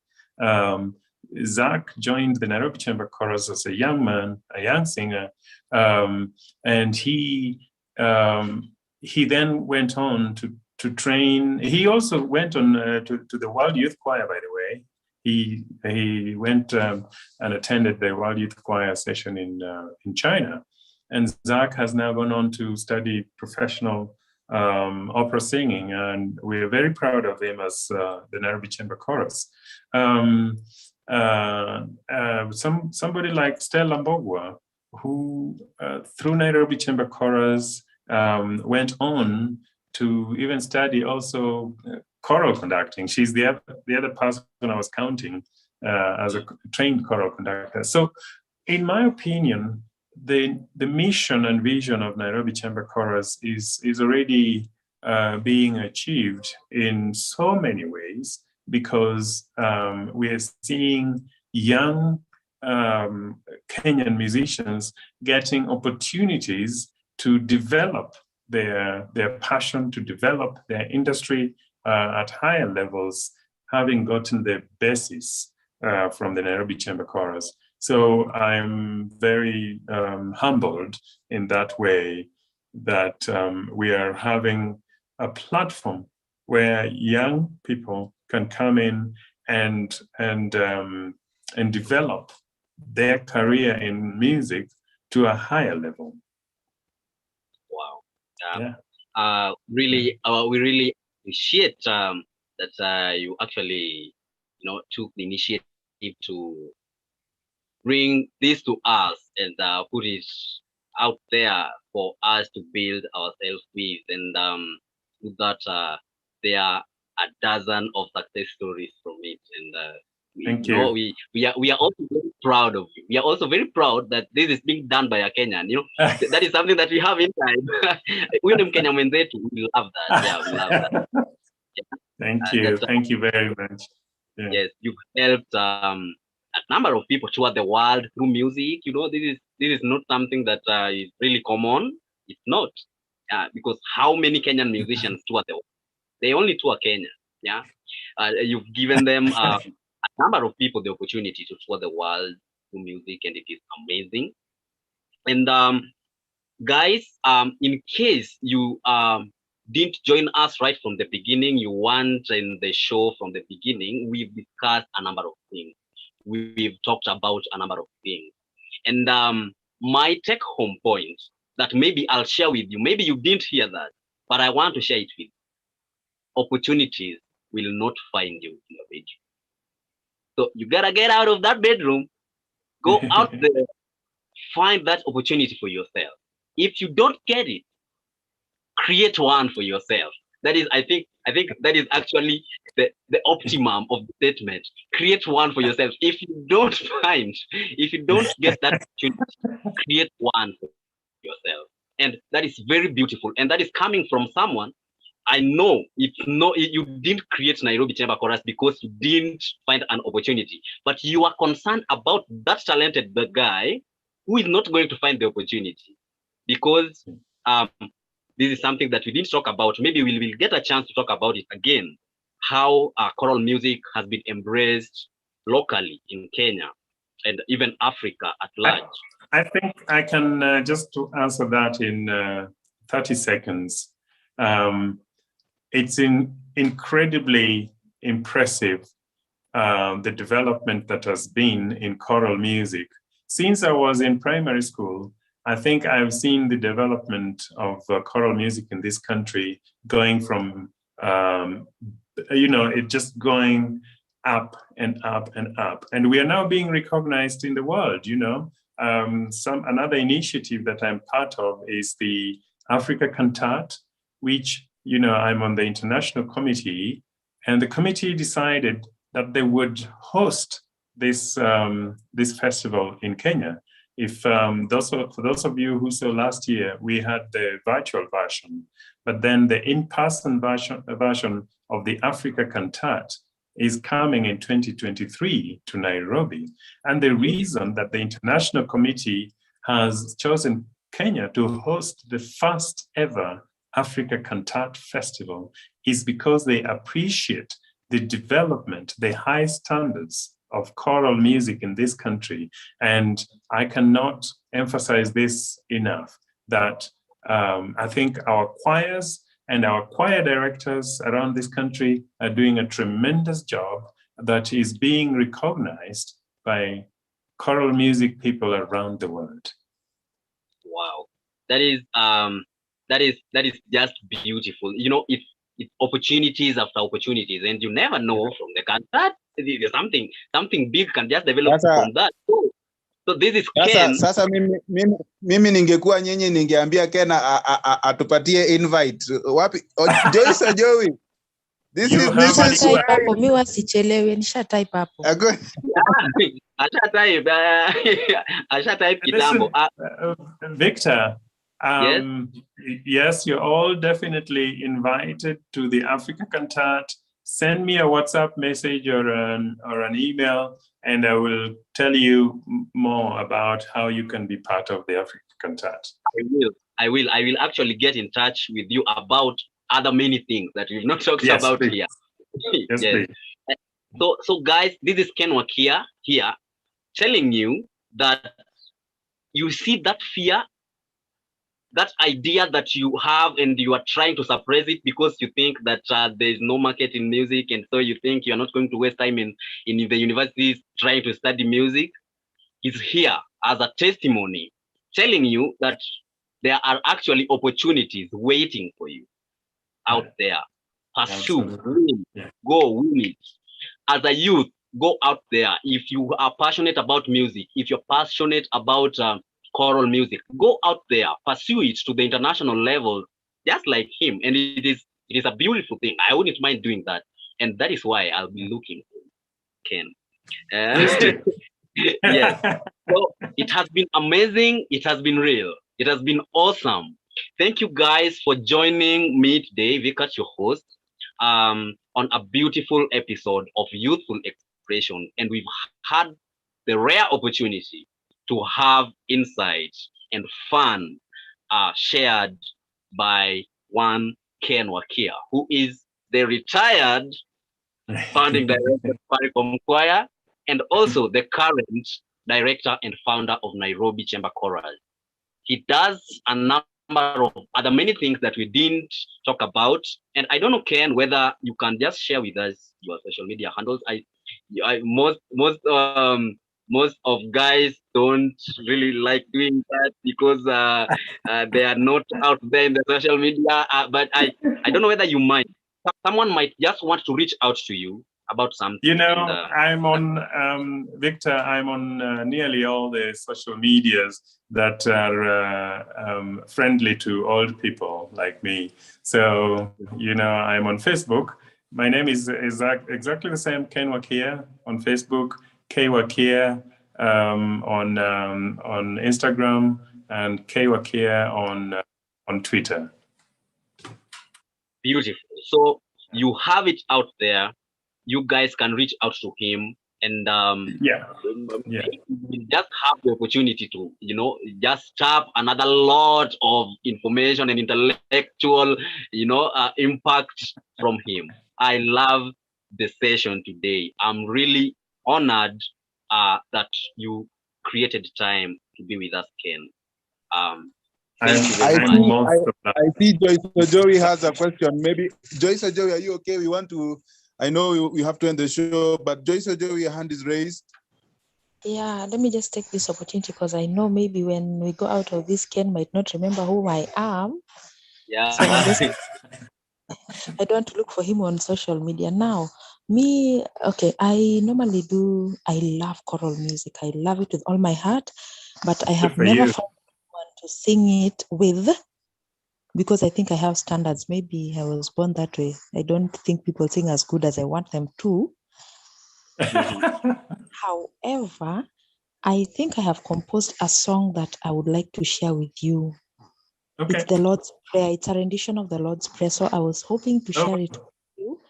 Zach joined the Nairobi Chamber Chorus as a young man, a young singer, and he then went on to train. He also went on to the World Youth Choir, by the way. He went and attended the World Youth Choir session in China, and Zach has now gone on to study professional opera singing, and we are very proud of him as the Nairobi Chamber Chorus. Somebody like Stella Mbogwa, who through Nairobi Chamber Chorus went on to even study also choral conducting. She's the other person I was counting as a trained choral conductor. So in my opinion, the mission and vision of Nairobi Chamber Chorus is already being achieved in so many ways, because we are seeing young Kenyan musicians getting opportunities to develop their passion, to develop their industry at higher levels, having gotten the basis from the Nairobi Chamber Chorus. So I'm very humbled in that way that we are having a platform where young people can come in and develop their career in music to a higher level. Wow. Yeah. We really appreciate that you actually, took the initiative to bring this to us and put it out there for us to build ourselves with. And with that, there are a dozen of success stories from it. And Thank you. we are also very proud of you. We are also very proud that this is being done by a Kenyan. That is something that we have inside. We Kenya mwenzetu, we love that. Yeah, we love that. Yeah. Thank you. Thank you very much. Yeah. Yes, you've helped a number of people tour the world through music. This is not something that is really common. It's not, because how many Kenyan musicians tour the world? They only tour Kenya. Yeah, you've given them a number of people the opportunity to tour the world through music, and it is amazing. And guys, in case you didn't join us right from the beginning, you weren't in the show from the beginning, we've discussed a number of things. We've talked about a number of things. And my take home point that maybe I'll share with you, maybe you didn't hear that, but I want to share it with you. Opportunities will not find you in your bedroom. So you gotta get out of that bedroom, go out there, find that opportunity for yourself. If you don't get it, create one for yourself. That is, I think that is actually the optimum of the statement. Create one for yourself. If you don't get that opportunity, create one for yourself. And that is very beautiful. And that is coming from someone. I know you didn't create Nairobi Chamber Chorus because you didn't find an opportunity, but you are concerned about that the guy who is not going to find the opportunity, because this is something that we didn't talk about. Maybe we will get a chance to talk about it again, how choral music has been embraced locally in Kenya and even Africa at large. I think I can just to answer that in 30 seconds. It's incredibly impressive, the development that has been in choral music. Since I was in primary school, I think I've seen the development of choral music in this country going from, it just going up and up and up. And we are now being recognized in the world, Another initiative that I'm part of is the Africa Cantat, which, I'm on the international committee, and the committee decided that they would host this festival in Kenya. If for those of you who saw last year, we had the virtual version, but then the in-person version of the Africa Cantat is coming in 2023 to Nairobi. And the reason that the international committee has chosen Kenya to host the first ever Africa Cantat Festival is because they appreciate the development, the high standards of choral music in this country. And I cannot emphasize this enough, that I think our choirs and our choir directors around this country are doing a tremendous job that is being recognized by choral music people around the world. Wow, that is just beautiful. It's opportunities after opportunities, and you never know from the concert, something big can just develop from that. So this is Ken. Sasa mimi ningekuwa nyinyi ningeambia Ken atupatie invite. Wapi? Joyce or Joey? This is type hapo. Mimi wasichelewe, nisha type hapo. Asha type kitambo. Victor, yes, you're all definitely invited to the Africa Cantat. Send me a WhatsApp message or an email, and I will tell you more about how you can be part of the Africa Cantat. I will actually get in touch with you about other many things that we've not talked about please. here. Yes, please. So guys, this is Ken Wakia here, telling you that you see that fear, that idea that you have, and you are trying to suppress it because you think that there is no market in music, and so you think you're not going to waste time in the universities trying to study music, is here as a testimony, telling you that there are actually opportunities waiting for you out there. Pursue, win, go win it. As a youth, go out there. If you are passionate about music, if you're passionate about choral music, go out there, pursue it to the international level, just like him. And it is a beautiful thing. I wouldn't mind doing that, and that is why I'll be looking for Ken. Yes. So it has been amazing. It has been real. It has been awesome. Thank you guys for joining me today, Viqart, your host, on a beautiful episode of Youthful Expression. And we've had the rare opportunity to have insights and fun shared by one Ken Wakia, who is the retired founding director of Paricom Choir and also the current director and founder of Nairobi Chamber Choral. He does a number of other many things that we didn't talk about. And I don't know, Ken, whether you can just share with us your social media handles. Most of guys don't really like doing that because they are not out there in the social media. But I don't know whether you mind. Someone might just want to reach out to you about something. I'm on, Victor, I'm on nearly all the social medias that are friendly to old people like me. So, I'm on Facebook. My name is exactly the same, Ken Wakia on Facebook, K Wakia on Instagram, and K Wakia on Twitter. Beautiful. So you have it out there. You guys can reach out to him And Yeah. Yeah. we just have the opportunity to, just tap another lot of information and intellectual, impact from him. I love the session today. I'm really honored that you created time to be with us, Ken. Thank you very much. I see Joyce Joey has a question. Maybe Joyce Joey, are you okay? We want to. I know you have to end the show, but Joyce Joey, your hand is raised. Yeah, let me just take this opportunity because I know maybe when we go out of this, Ken might not remember who I am. Yeah. So I don't want to look for him on social media. Now, me, okay, I love choral music. I love it with all my heart, but I have never found someone to sing it with because I think I have standards. Maybe I was born that way. I don't think people sing as good as I want them to. However, I think I have composed a song that I would like to share with you. Okay. It's the Lord's Prayer. It's a rendition of the Lord's Prayer. So I was hoping to share it with you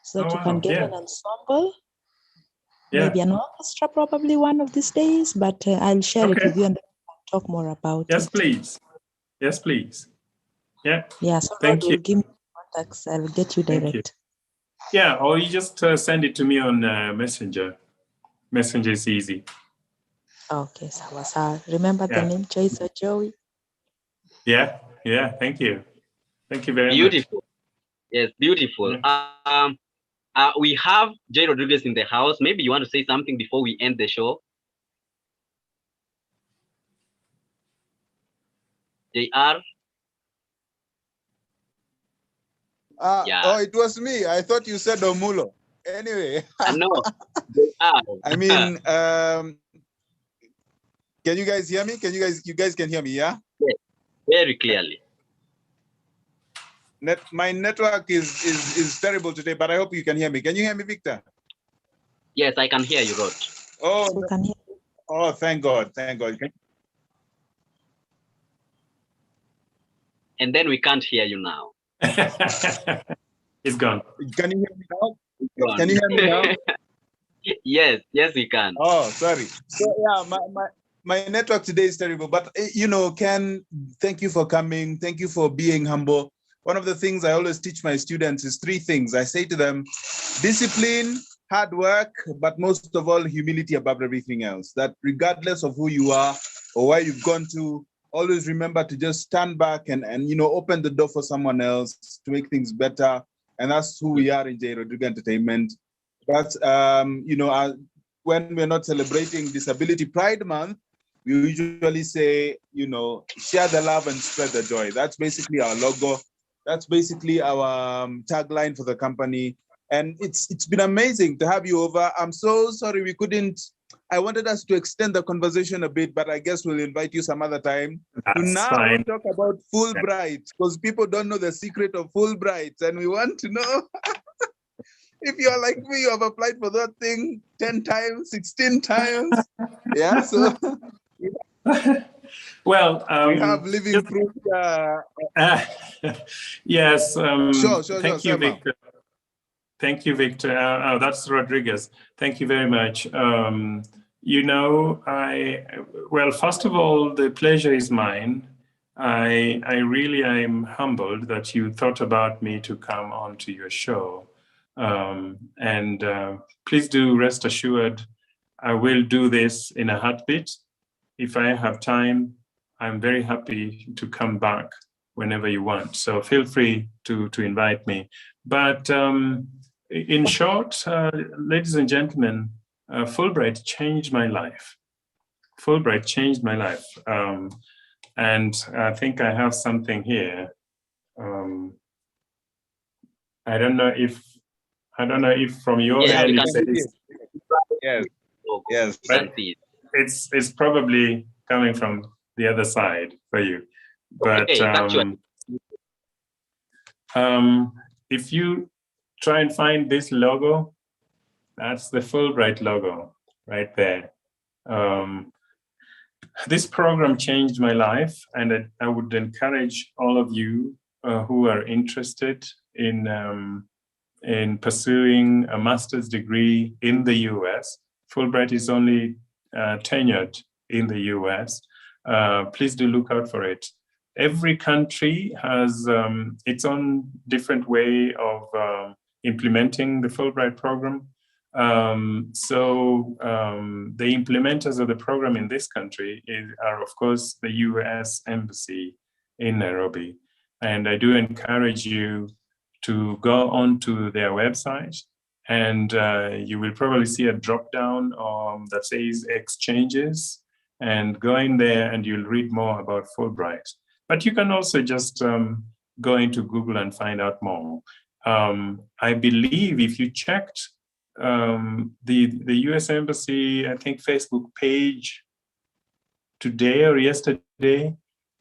so that you can get an ensemble, maybe an orchestra probably one of these days, but I'll share it with you and talk more about it. Yes, please. Yes, please. Yeah. Yeah, so thank you. Give me contacts. I'll get you direct. Yeah, or you just send it to me on Messenger. Messenger is easy. Okay, sawa. Remember the name Joyce or Joey? Yeah, thank you. Thank you very much. Beautiful. Yes, beautiful. Yeah. We have J.RODRIGUEZ in the house. Maybe you want to say something before we end the show? JR? Yeah. Oh, it was me. I thought you said Omulo. Anyway. No. I mean, can you guys hear me? You guys can hear me, yeah? Yes, very clearly. My network is terrible today, but I hope you can hear me. Can you hear me, Victor? Yes, I can hear you, Rod. Oh, so can hear you. Oh, thank God. Thank God. And then we can't hear you now. It's gone. Can you hear me now? Can you hear me now? Yes, we can. Oh, sorry. So yeah, my network today is terrible, but Ken, thank you for coming. Thank you for being humble. One of the things I always teach my students is 3 things. I say to them, discipline, hard work, but most of all, humility above everything else. That regardless of who you are or where you've gone to, always remember to just stand back and open the door for someone else to make things better. And that's who we are in J.RODRIGUEZ Entertainment. But when we're not celebrating Disability Pride Month, we usually say, share the love and spread the joy. That's basically our logo. That's basically our tagline for the company. And it's been amazing to have you over. I'm so sorry we couldn't. I wanted us to extend the conversation a bit, but I guess we'll invite you some other time to now talk about Fulbright, because people don't know the secret of Fulbright, and we want to know. If you're like me, you have applied for that thing 10 times, 16 times. Yeah, so. Well, we have living proof. Yes. Sure, thank you, Victor. Thank you, Victor. Oh, that's Rodriguez. Thank you very much. Well, first of all, the pleasure is mine. I really am humbled that you thought about me to come on to your show. Please do rest assured, I will do this in a heartbeat. If I have time, I'm very happy to come back whenever you want. So feel free to invite me. But in short, ladies and gentlemen, Fulbright changed my life. Fulbright changed my life. And I think I have something here. I don't know if from your end it says. Yes. But it's probably coming from the other side for you. But if you try and find this logo, that's the Fulbright logo right there. This program changed my life, and I would encourage all of you who are interested in pursuing a master's degree in the US Fulbright is only tenured in the US. Please do look out for it. Every country has its own different way of implementing the Fulbright program. The implementers of the program in this country are, of course, the US Embassy in Nairobi. And I do encourage you to go onto their website, and you will probably see a drop down that says exchanges, and go in there and you'll read more about Fulbright. But you can also just go into Google and find out more. I believe if you checked the US Embassy, I think, Facebook page today or yesterday,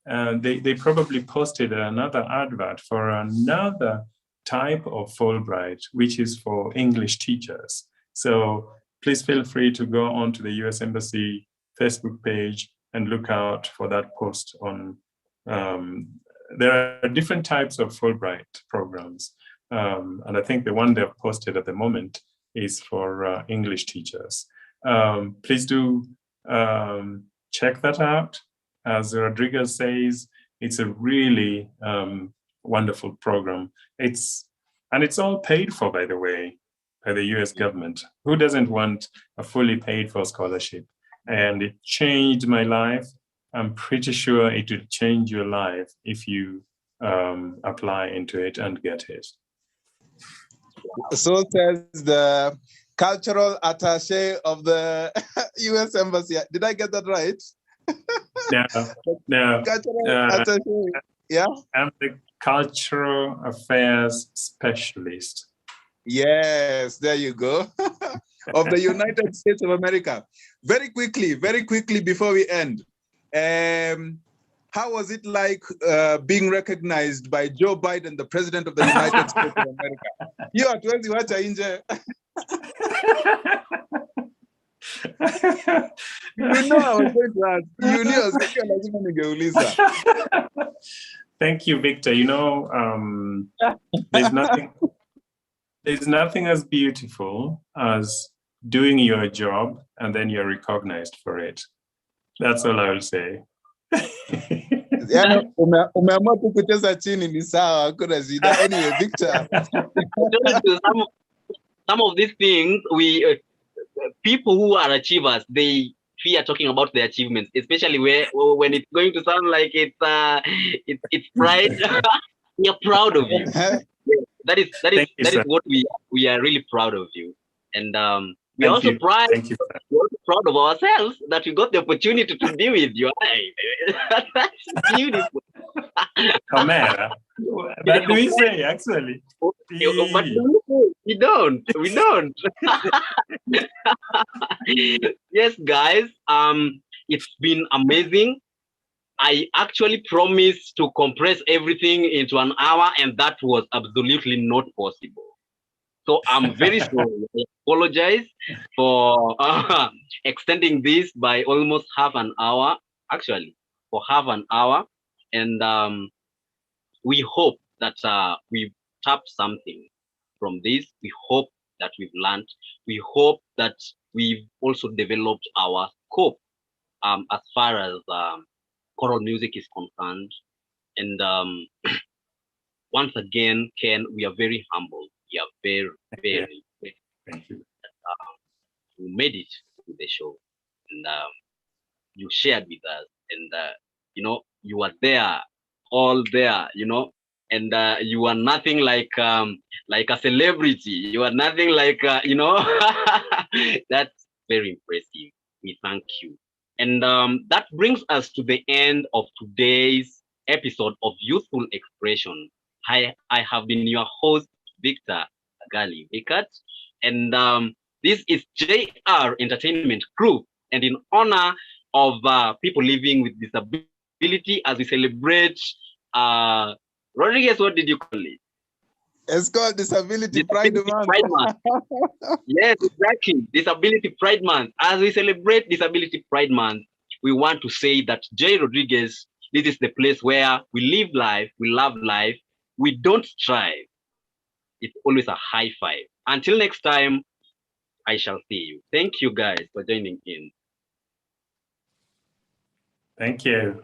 they probably posted another advert for another type of Fulbright, which is for English teachers. So please feel free to go onto the US Embassy Facebook page and look out for that post on. There are different types of Fulbright programs. And I think the one they've posted at the moment is for English teachers. Please do check that out. As Rodriguez says, it's a really wonderful program. It's all paid for, by the way, by the US government. Who doesn't want a fully paid for scholarship? And it changed my life. I'm pretty sure it will change your life if you apply into it and get it. So says the cultural attaché of the US Embassy. Did I get that right? No. Cultural attaché. Yeah. I'm the cultural affairs specialist. Yes, there you go. Of the United States of America. Very quickly before we end. How was it like being recognized by Joe Biden, the president of the United States of America? You hatuwezi wacha nje. You know I was going to ask. You knew I was going lazima ningeuliza. Thank you, Victor. You know, there's nothing as beautiful as doing your job and then you're recognized for it. That's all I will say. Yani umeamua tu kucheza chini ni sawa, hakuna shida. Anyway, Victor. Some of these things, people who are achievers, they fear talking about their achievements, especially when it's going to sound like it's pride. We are proud of you. That is what we are really proud of you, and we are also proud. We're also proud of ourselves that we got the opportunity to be with you. That's beautiful. Camera. That we say actually. But we don't. Yes, guys. It's been amazing. I actually promised to compress everything into an hour, and that was absolutely not possible. So I'm very sorry. I apologize for extending this by almost half an hour, actually, for half an hour. And we hope that we've tapped something from this. We hope that we've learned. We hope that we've also developed our scope as far as choral music is concerned. And once again, Ken, we are very humbled. We are very, very, very thank you. You made it to the show, and you shared with us, and you were there, all there, and you are nothing like a celebrity. You are nothing like That's very impressive. We thank you. And that brings us to the end of today's episode of Youthful Expression. I have been your host, Victor Agali Viqart, and this is JR Entertainment Group. And in honor of people living with disability, as we celebrate, Rodriguez, what did you call it? It's called Disability Pride Month. Yes, exactly. Disability Pride Month. As we celebrate Disability Pride Month, we want to say that J. Rodriguez, this is the place where we live life, we love life, we don't strive. It's always a high five. Until next time, I shall see you. Thank you guys for joining in. Thank you.